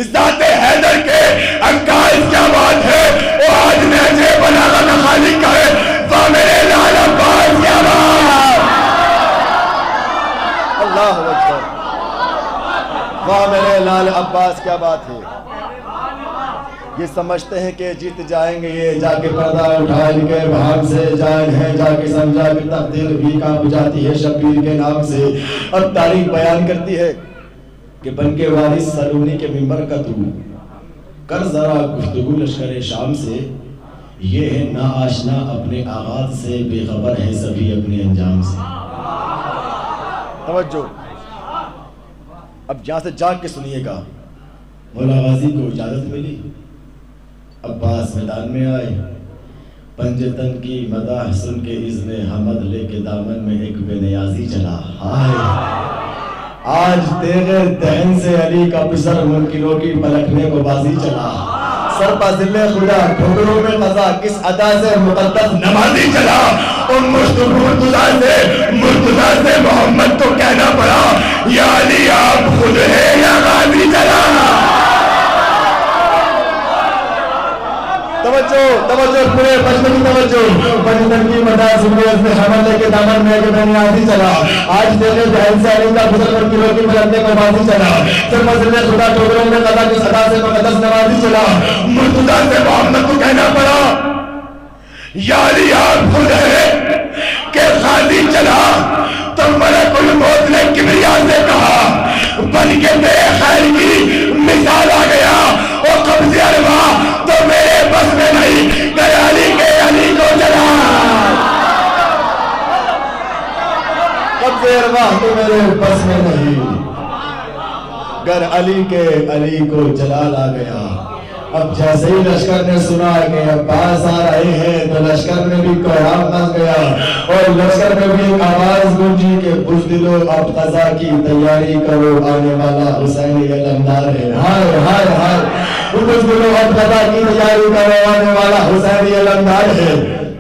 S3: ذات حیدر کے عکاس کیا بات ہے. وہ آج نہجِ بلاغت خالق کا ہے وہ میرے لال عباس کیا بات. اللہ اکبر. واہ میرے لال عباس کیا بات ہے. یہ سمجھتے ہیں کہ جیت جائیں گے یہ، جا کے پردہ اٹھا ان کے بھاگ سے، جائیں ہیں جا کے سمجھا کہ تقدیر بھی کانپ جاتی ہے شبیر کے نام سے. اب تاریخ بیان کرتی ہے کہ بن کے وارث سلونی کے منبر کا تو کر ذرا گفتگو لشکر شام سے. یہ ہے نا آشنا اپنے آغاز سے، بے خبر ہے سبھی اپنے انجام سے. توجہ. اب یہاں سے جاگ کے سنیے گا. مولا غازی کو اجازت ملی، عباس میدان میں آئے. پنجتن کی مداح سن کے اذن حمد لے کے دامن میں ایک بے نیازی چلا. آج تیرے دہن سے علی کا پسر منکروں کی پلٹنے کو بازی چلا. سر پا ذل خدا ٹھوکروں میں قضا کس ادا سے مقدس نمازی چلا. اور مرتضیٰ سے محمد کو کہنا پڑا یا علی آپ خود ہے یا غازی چلا. توجہ پورے مجمع کی توجہ. پنجتن کی مداح سن کے اذن حمد لے کے دامن میں ایک بے نیازی چلا. آج تیرے دہن سے علی کا پسر منکروں کی پلٹنے کو بازی چلا. سر پا ذل خدا ٹھوکروں میں قضا کس ادا سے مقدس نمازی چلا. مرتضیٰ سے محمد کو کہنا پڑا یا علی آپ خود ہے کہ غازی چلا. تو ملک الموت نے کبریا سے کہا بن کے تیرے خیر کی مثال آ گیا. اور قبض ارواح تو میرے بس میں نہیں، گر علی کے علی کو جلا. قبض ارواح تو میرے بس میں نہیں، گر علی کے علی کو جلال آ گیا. اب جیسے ہی لشکر نے سنا کہ عباس آ رہے ہیں تو لشکر میں بھی کوہرام مچ گیا. اور لشکر میں بھی ایک آواز گونجی کہ بزدلو اب قضا کی تیاری کرو آنے والا حسین علمدار ہے. ہائے ہائے ہائے. بزدلو اب قضا کی تیاری کرو آنے والا حسین علمدار ہے.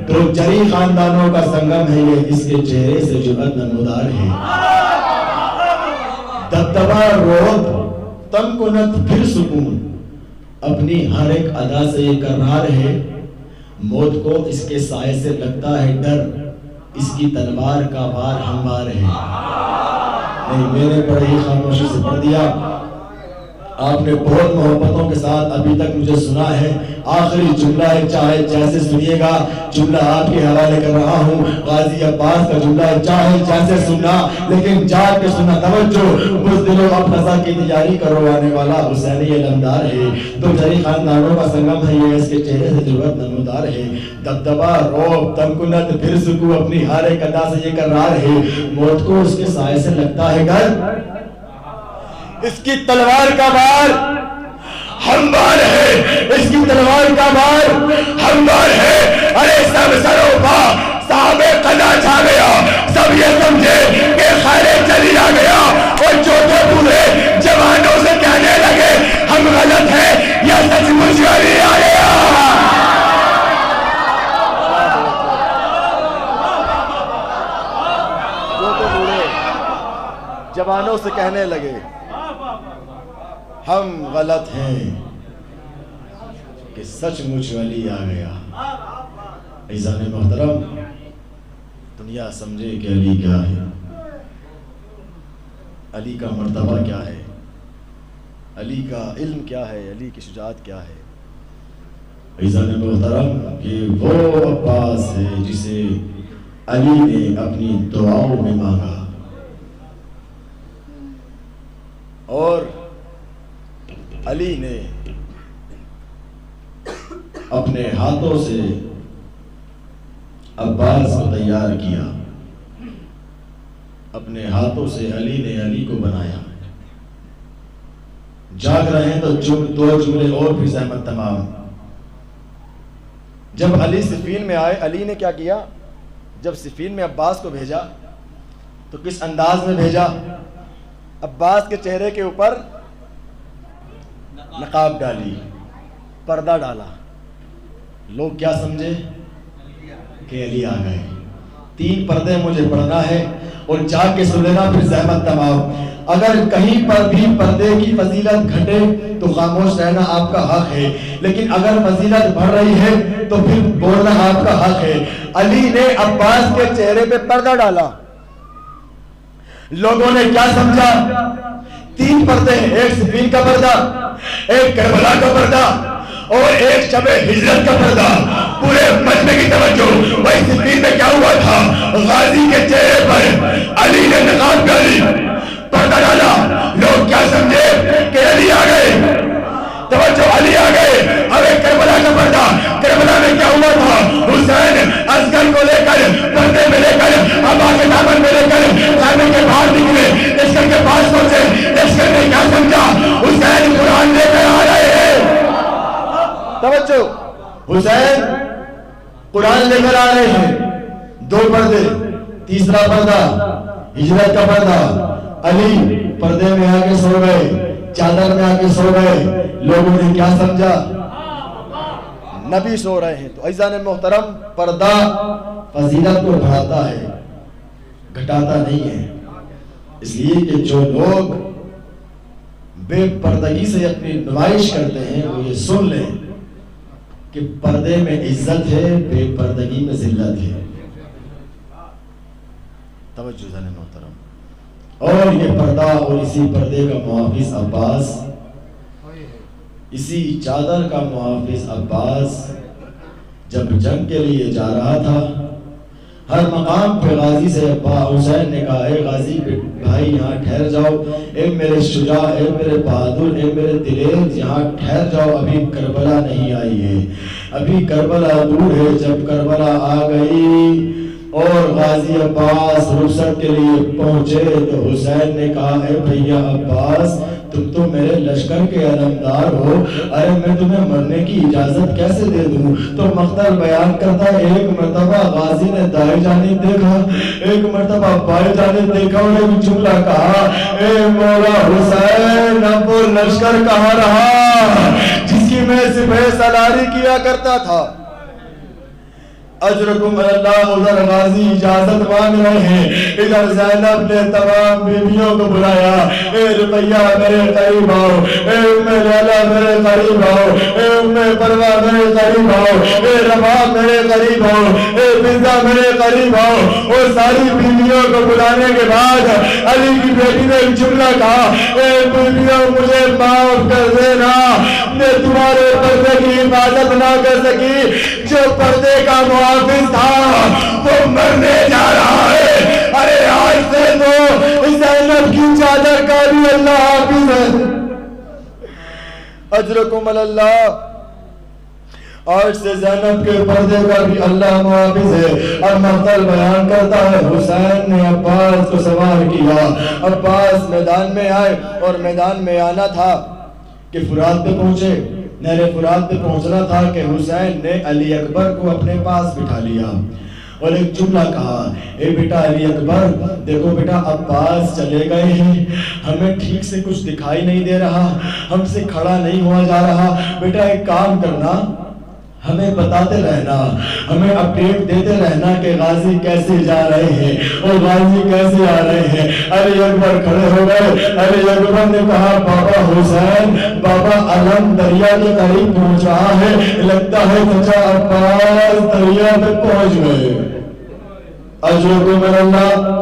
S3: تو جری خاندانوں کا سنگم ہے یہ، اس کے چہرے سے جرأت نمودار ہے۔ دبدبا روب تن کنت پھر سکون، اپنی ہر ایک ادا سے یہ کرار ہے۔ موت کو اس کے سائے سے لگتا ہے ڈر، اس کی تلوار کا وار ہموار ہے۔ نہیں، میں نے بڑے ہی خاموشی سے پڑھ دیا، آپ نے بہت محبتوں کے ساتھ ابھی تک مجھے سنا ہے۔ آخری جملہ ہے، چاہے جیسے سنیے گا، جملہ آپ کے حوالے کر رہا ہوں۔ غازی عباس کا جملہ ہے، چاہے جیسے سننا لیکن جاگ کے سننا۔ توجہ، بزدلو اب رضا کی تیاری کرو، آنے والا حسینی علمدار ہے۔ تو جری خاندانوں کا سنگم ہے یہ، اس کے چہرے سے جرأت نمودار ہے۔ دبدبا روب تمکنت پھر سکو، اپنی ہر ایک ادا سے یہ کرار ہے۔ موت کو اس کے سائے سے لگتا ہے ڈر، اس کی تلوار کا وار ہموار ہے، اس کی تلوار کا وار ہموار ہے۔ ارے سب سروں کا صاحب قضا چھا گیا، سب یہ سمجھے کہ خیر چلی آ گیا، اور چوتھے بوڑھے جوانوں سے کہنے لگے ہم غلط ہیں یا سچ مچ علی آ گیا۔ چوتھے بوڑھے جوانوں سے کہنے لگے ہم غلط ہیں کہ سچ مچ علی آ گیا۔ عزیزان محترم، دنیا سمجھے کہ علی کیا ہے، علی کا مرتبہ کیا ہے، علی کا علم کیا ہے، علی کی شجاعت کیا ہے۔ عزیزان محترم، کہ وہ عباس ہے جسے علی نے اپنی دعاؤں میں مانگا، اور علی نے اپنے ہاتھوں سے عباس کو تیار کیا، اپنے ہاتھوں سے علی نے علی کو بنایا۔ جاگ رہے ہیں تو دو جملے اور بھی زحمت تمام۔ جب علی صفین میں آئے، علی نے کیا کیا؟ جب صفین میں عباس کو بھیجا تو کس انداز میں بھیجا؟ عباس کے چہرے کے اوپر نقاب ڈالی، پردہ ڈالا۔ لوگ کیا سمجھے کہ علی آ گئے۔ 3 پردے مجھے پڑھنا ہے اور جاگ کے سن لینا، پھر زحمت تمام۔ اگر کہیں پر بھی پردے کی فضیلت گھٹے تو خاموش رہنا آپ کا حق ہے، لیکن اگر فضیلت بڑھ رہی ہے تو پھر بولنا آپ کا حق ہے۔ علی نے عباس کے چہرے پہ پردہ ڈالا، لوگوں نے کیا سمجھا؟ 3 پردے ہیں، ایک صفین کا پردہ، ایک کربلا کا پردہ اور ایک شب ہجرت کا پردہ۔ پورے مجمع کی توجہ، وہی صفین میں کیا ہوا تھا؟ غازی کے چہرے پر علی نے نقاب ڈالی، پردہ ڈالا۔ لوگ کیا سمجھے کہ علی آ گئے؟ توجہ، علی آ گئے۔ اب ایک کربلا کا پردہ، کربلا میں کیا ہوا تھا؟ حسین اصغر کو لے کر پردے میں لے کر ابا کے دامن میں لے کر خیمے کے باہر نکلے، لشکر کے پاس پہنچے۔ لشکر نے کیا سمجھا؟ حسین قرآن لے کر آ رہے ہیں۔ توجہ، حسین قرآن لے کر آ رہے ہیں۔ 2 پردے، تیسرا پردہ ہجرت کا پردہ۔ علی پردے میں آ کے سو گئے، چادر میں آ کے سو گئے۔ لوگوں نے کیا سمجھا؟ نبی سو رہے ہیں۔ تو عزیزان محترم، پردہ فضیلت کو بڑھاتا ہے، گھٹاتا نہیں ہے۔ اس لیے کہ جو لوگ بے پردگی سے اپنی نمائش کرتے ہیں وہ یہ سن لیں کہ پردے میں عزت ہے، بے پردگی میں ذلت ہے۔ توجہ عزیزان محترم، اور یہ پردہ اور اسی پردے کا محافظ عباس، اسی چادر کا محافظ عباس جب جنگ کے لیے جا رہا تھا، ہر مقام پہ غازی سے ابا حسین نے کہا اے غازی بھائی یہاں ٹھہر جاؤ، اے میرے شجاع، اے میرے بہادر، اے میرے دلیر، یہاں ٹھہر جاؤ، ابھی کربلا نہیں آئی ہے، ابھی کربلا دور ہے۔ جب کربلا آ گئی اور غازی عباس رخصت کے لیے پہنچے تو حسین نے کہا اے بھیا عباس، تم تو میرے لشکر کے علمدار ہو، ارے میں تمہیں مرنے کی اجازت کیسے دے دوں؟ تو مقتل بیان کرتا ہے ایک مرتبہ غازی نے دائیں جانب دیکھا، ایک مرتبہ بائیں جانب دیکھا اور ایک جملہ کہا اے مولا حسین، اب وہ لشکر کہاں رہا جس کی میں سپہ سالاری کیا کرتا تھا؟ اجرکم اللہ. ادھر غازی اجازت مانگ رہے ہیں, ادھر زینب نے تمام بیویوں کو بلایا, اے رقیہ میرے قریب آؤ, اے ام لیلا میرے قریب آؤ, اے ام پروا میرے قریب آؤ, اے ربا میرے قریب آؤ, اے بنتا میرے قریب آؤ. اور ساری بیویوں کو بلانے کے بعد علی کی بیٹی نے ایک جملہ کہا, اے بیویوں مجھے معاف کر دینا, میں تمہارے پردے کی حفاظت نہ کر سکی. جو پردے کا محافظ تھا وہ مرنے جا رہا ہے. ارے آج سے تو زینب کی چادر کا بھی اللہ حافظ ہے. اجرکم اللہ. آج سے زینب کے پردے کا بھی اللہ محافظ ہے. اب مقتل بیان کرتا ہے, حسین نے عباس کو سوار کیا. عباس میدان میں آئے اور میدان میں آنا تھا کہ فرات پہ پہنچے, نہر فرات پہ پہنچنا تھا کہ حسین نے علی اکبر کو اپنے پاس بٹھا لیا اور ایک جملہ کہا, اے بیٹا علی اکبر, دیکھو بیٹا عباس چلے گئے ہیں, ہمیں ٹھیک سے کچھ دکھائی نہیں دے رہا, ہم سے کھڑا نہیں ہوا جا رہا. بیٹا ایک کام کرنا, ہمیں بتاتے رہنا, ہمیں اپڈیٹ دیتے رہنا کہ غازی کیسے جا رہے ہیں اور غازی کیسے آ رہے ہیں. علی اکبر کھڑے ہو گئے. علی اکبر نے کہا, بابا حسین, بابا علم دریا کے قریب پہنچ رہا ہے, لگتا ہے چچا عباس دریا پہ پہنچ گئے. اجرکم اللہ.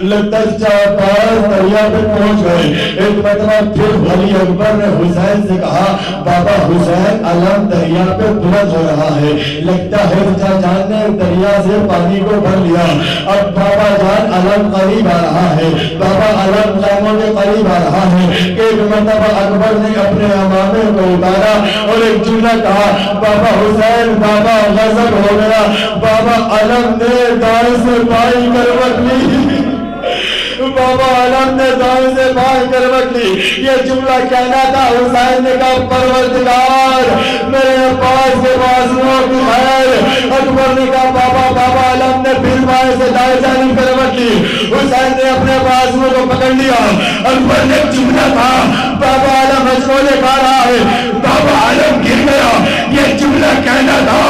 S3: لگتا ہے چچا عباس دریا پہ پہنچ گئے. ایک مرتبہ پھر علی اکبر نے حسین سے کہا, بابا حسین علم دریا پہ بلند ہو رہا ہے, لگتا ہے چچا جان نے دریا سے پانی کو بھر لیا. اب بابا جان علم قریب آ رہا ہے, بابا علم خیموں کے قریب آ رہا ہے. ایک مرتبہ اکبر نے اپنے امامے کو اتارا اور ایک جملہ کہا, بابا حسین, بابا غضب ہو گیا. بابا علم نے دائیں سے بائیں کروٹ لی, بابا علم نے دائیں سے بائیں کروٹ لی. یہ جملہ کہنا تھا. حسین نے کہا, پروردگار میرے عباس کے بازوؤں کی خیر. اکبر نے کہا, بابا علم نے پھر بائیں سے دائیں جانب کروٹ لی. حسین نے اپنے بازوؤں کو پکڑ لیا. اکبر نے جملہ کہا, بابا علم ہچکولے کھا رہا ہے, بابا علم گر گیا. یہ جملہ کہنا تھا.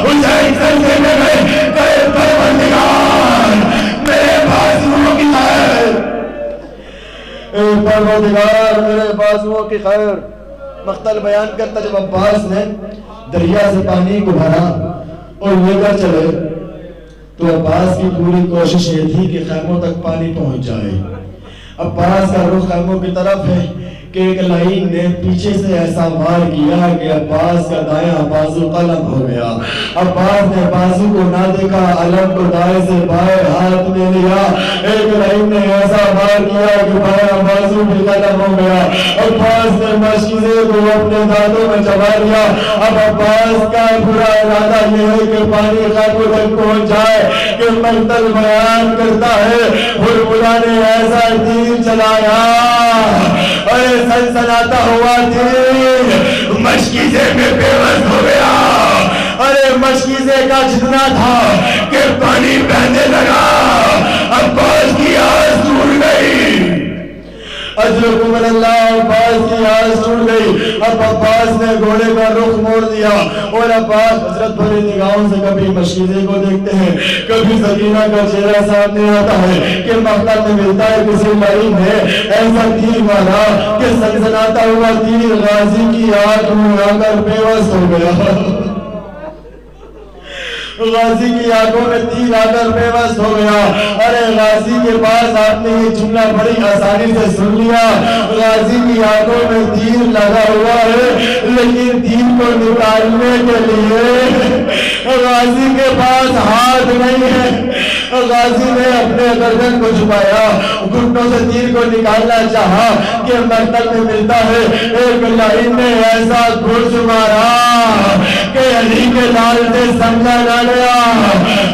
S3: حسین سجدے میں گئے, کہے پروردگار میرے بازوؤں کی خیر, اے پروردگار میرے بازوؤں کی خیر. مقتل بیان کرتا, جب عباس نے دریا سے پانی کو بھرا اور لے کر چلے تو عباس کی پوری کوشش یہ تھی کہ خیموں تک پانی پہنچ جائے. عباس کا رخ خیموں کی طرف ہے کہ ایک لائن نے پیچھے سے ایسا وار کیا کہ عباس کا دایاں بازو قلم ہو گیا. عباس نے بازو کو نہ دیکھا, علم کو دائیں سے بائیں ہاتھ میں لیا. ایک لائن نے ایسا وار کیا کہ بایاں بازو بھی قلم ہو گیا. عباس نے مشکیزے کو اپنے دانتوں میں چبا لیا. اب عباس کا برا ارادہ یہ ہے کہ پانی خیموں تک پہنچ جائے کہ مقتل بیان کرتا ہے, بلبلا نے ایسا تیر چلایا, ارے سنسناتا ہوا تیر مشکیزے میں بے بس ہو گیا. ارے مشکیزے کا جتنا تھا کہ پانی بہنے لگا. عباس کی آس ٹوٹ گئی. اجرکم اللہ. عباس کی آس ٹوٹ گئی. اب عباس نے گھوڑے کا رخ موڑ دیا اور عباس حضرت بھری نگاہوں سے کبھی مشکیزے کو دیکھتے ہیں, کبھی سکینہ کا چہرہ سامنے آتا ہے کہ مقتل میں ملتا ہے کسی لائن ہے ایسا تیر مارا کہ سنسناتا ہوا تیر غازی کی آنکھ میں آ کر بے بس ہو گیا. غازی کی آنکھوں میں تیر آ کر بے بس ہو گیا. ارے غازی کے پاس آپ نے یہ جملہ بڑی آسانی سے سن لیا. غازی کی آنکھوں میں تیر لگا ہوا ہے, لیکن تیر کو نکالنے کے لیے غازی کے پاس ہاتھ نہیں ہے. غازی نے اپنے گردن کو چھپایا, گھٹنوں سے تیر کو نکالنا چاہا کہ مقتل میں ملتا ہے. ایک لائن نے ایسا گھس مارا کہ علی کے لال نے سمجھا نہ گیا.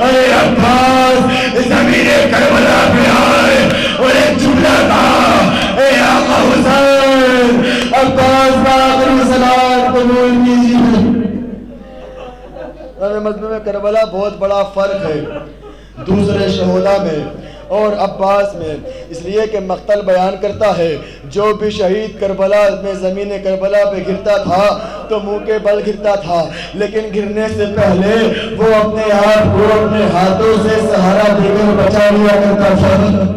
S3: ارے عباس زمین کربلا پہ آئے اور ایک جملہ تھا, اے آقا حسین, عباس باقر سلام قبول کیجیے. مجموعہ کربلا بہت بڑا فرق ہے دوسرے شہداء میں اور عباس میں، اس لیے کہ مقتل بیان کرتا ہے جو بھی شہید کربلا میں زمین کربلا پہ گرتا تھا تو منہ کے بل گرتا تھا، لیکن گرنے سے پہلے وہ اپنے آپ کو اپنے ہاتھوں سے سہارا دے کر بچا لیا کرتا تھا۔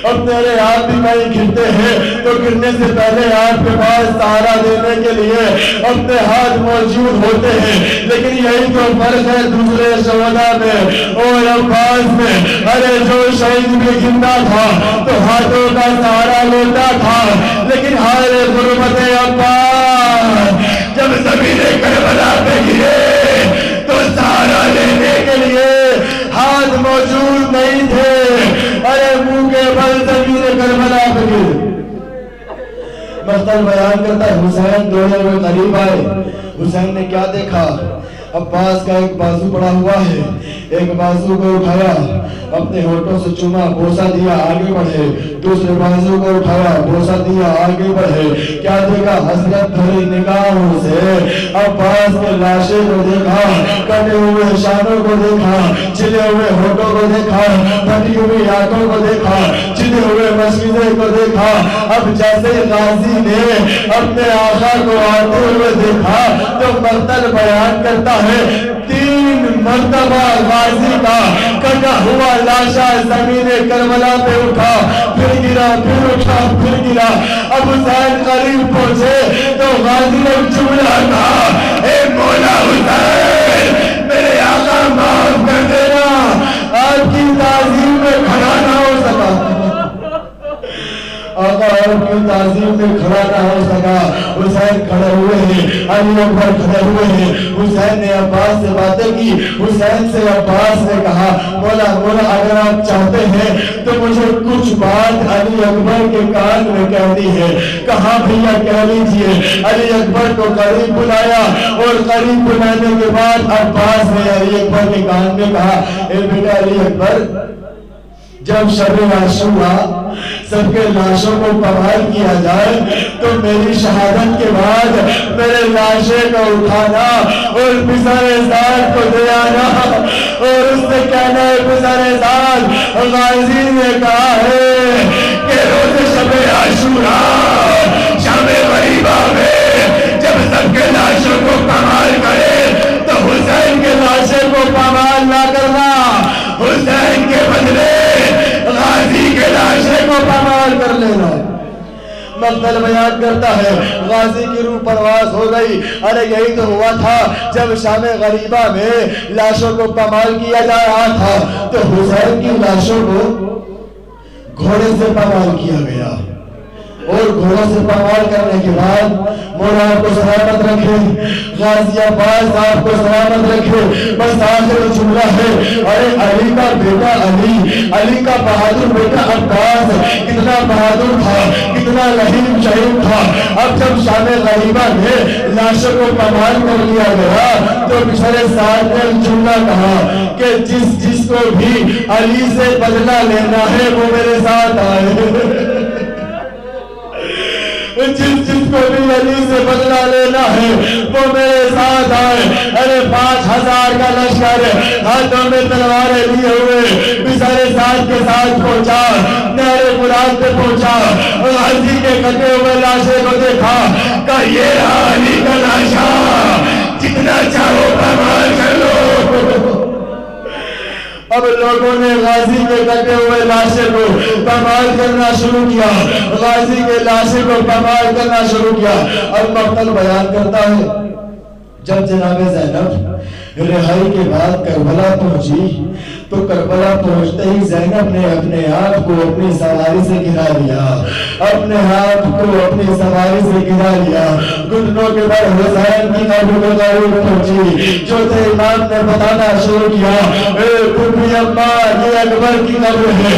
S3: اب میرے آپ بھی کہیں گرتے ہیں تو گرنے سے پہلے آپ کے پاس سہارا دینے کے لیے اپنے ہاتھ موجود ہوتے ہیں، لیکن یہی تو فرق ہے دوسرے شہداء میں اور عباس میں۔ ارے جو شہید بھی گرتا تھا تو ہاتھوں کا سہارا لیتا تھا، لیکن ہائے غربت عباس، جب زمین کربلا پہ گرے تو سہارا لینے کے لیے ہاتھ موجود نہیں تھے۔ ارے منہ کے بل زمین کربلا پہ گرے۔ مقتل بیان کرتا ہے حسین دوڑے ہوئے قریب آئے، حسین نے کیا دیکھا؟ عباس کا ایک بازو پڑا ہوا ہے، ایک بازو کو اٹھایا اپنے ہونٹوں سے چوما، بوسہ دیا آگے بڑھے، دوسرے بازو کو اٹھایا بوسہ دیا آگے بڑھے، کیا دیکھا؟ حسرت بھری نگاہوں سے عباس کے لاشے کو دیکھا، کٹے ہوئے شانوں کو دیکھا، چھلے ہوئے ہونٹوں کو دیکھا، پھٹی ہوئی آنکھوں کو دیکھا، چھلے ہوئے مشکلے کو دیکھا۔ اب جیسے غازی نے اپنے آقا کو آتے ہوئے دیکھا تو مقتل بیان کرتا ہے 3 مرتبہ غازی کا کٹا ہوا لاشا زمین کربلا پہ اٹھا، پھر گرا، پھر اٹھا، پھر گرا۔ اب حسین قریب پہنچے تو غازی نے جملہ کہا، اے مولا حسین میرے آقا معاف کر دینا، آپ کی تعظیم میں کھڑا نہ ہو سکا، آقا آپ کی تعظیم میں کھڑا نہ ہو سکا۔ حسین کھڑے ہوئے ہیں، علی اکبر کھڑے ہوئے ہیں، حسین نے عباس سے باتیں کی، حسین سے عباس نے کہا مولا اگر آپ چاہتے ہیں تو مجھے کچھ بات علی اکبر کے کان میں کہنی ہے۔ کہا بھیا کہہ لیجئے۔ علی اکبر کو قریب بلایا اور قریب بلانے کے بعد عباس نے علی اکبر کے کان میں کہا، اے بیٹا علی اکبر، جب شب عاشورا سب کے لاشوں کو پمال کیا جائے تو میری شہادت کے بعد میرے لاشے کو اٹھانا اور پسر ذات کو دے آنا اور اس سے کہنا ہے پسر ذات غازی نے کہا ہے کہ روز شب عاشورا شب غریبہ میں جب سب کے لاشوں کو پمال کرے تو حسین کے لاشے کو پمال نہ کرنا، حسین کے بدلے غازی کے لاشے کو پامال کر لینا۔ مقتل بیان کرتا ہے غازی کی روح پرواز ہو گئی۔ ارے یہی تو ہوا تھا جب شام غریبہ میں لاشوں کو پامال کیا جا رہا تھا تو حسین کی لاشوں کو گھوڑے سے پامال کیا گیا اور گھوڑوں سے پامال کرنے کے بعد مولا آپ کو سلامت رکھے، غازی عباس آپ کو سلامت رکھے۔ بس آخر جملہ ہے، ارے علی کا بیٹا علی کا بہادر بیٹا عباس کتنا بہادر تھا، کتنا لہیم شہید تھا۔ اب جب شام غریبہ میں لاشوں کو پامال کر لیا گیا تو بشر سعد نے جملہ کہا کہ جس کو بھی علی سے بدلہ لینا ہے وہ میرے ساتھ آئے، جس کو بھی علی سے بدلہ لینا ہے وہ میرے ساتھ آئے۔ ارے 5000 کا لشکر ہاتھوں میں تلواریں لیے ہوئے بسر سعد کے ساتھ پہنچا، نہر فرات پہ پہنچا، غازی کے کٹے ہوئے لاشے کو دیکھا، کہا یہ رہا علی کا لاشا، جتنا چاہو پامال کر لو۔ اب لوگوں نے غازی کے کٹے ہوئے لاشے کو پامال کرنا شروع کیا، غازی کے لاشے کو پامال کرنا شروع کیا۔ اب مقتل بیان کرتا ہے جب جناب زینب رہائی کے بعد کربلا پہنچی تو کربلا پہنچتے ہی زینب نے اپنے آپ کو اپنی سواری سے گرا لیا، اپنے آپ کو اپنی سواری سے گرا لیا، گھٹنوں کے بل حسین کی قبر کو قریب پہنچی۔ چوتھے امام نے بتانا شروع کیا، اے پھپھی اماں یہ اکبر کی قبر ہے۔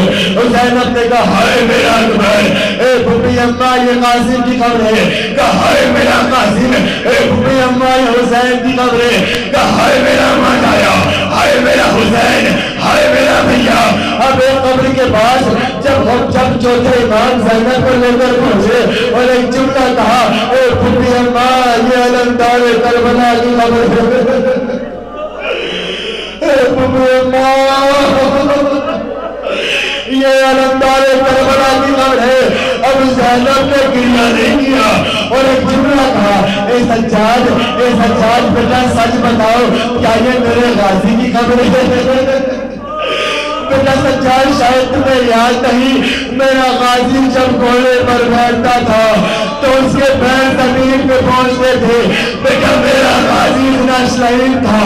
S3: زینب نے کہا ہائے میرا اکبر، اے پھپھی اماں یہ قاسم کی قبر ہے، کہا ہائے میرا قاسم، اے پھپھی اماں یہ حسین کی قبر ہے، کہا ہائے میرا ماجایا، ہائے میرا حسین، ہائے میرا بھیا۔ اب ایک قبر کے پاس جب چوتھے امام زینب کو لے کر پہنچے اور ایک جملہ کہا، اے پھپھی اماں یہ علمدار کربلا کی قبر ہے، اے پھپھی اماں عالم نے گریہ نہیں کیا اور ایک جملہ کہا اے سجاد بیٹا سچ بتاؤ کیا یہ میرے غازی کی خبر ہے؟ بیٹا سجاد شاید تمہیں یاد نہیں میرا غازی جب گھوڑے پر بیٹھتا تھا تو اس کے پیر زمین پہ پہنچتے تھے. بیٹا میرا غازی اتنا شہید تھا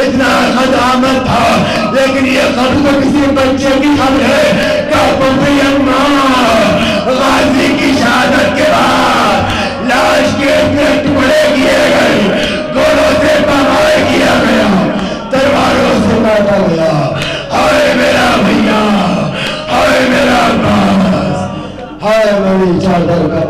S3: اتنا قدامت تھا لیکن یہ خبر تو کسی بچے کی خبر ہے کہ پوپی اماں غازی کی شہادت کے بعد لاش کے اتنے ٹکڑے کیے گئے گھوڑوں سے پامائے کیا گیا تلواروں سے کاٹا گیا. ہائے میرا بھیا ہائے میرا عباس ہائے میری چادر کا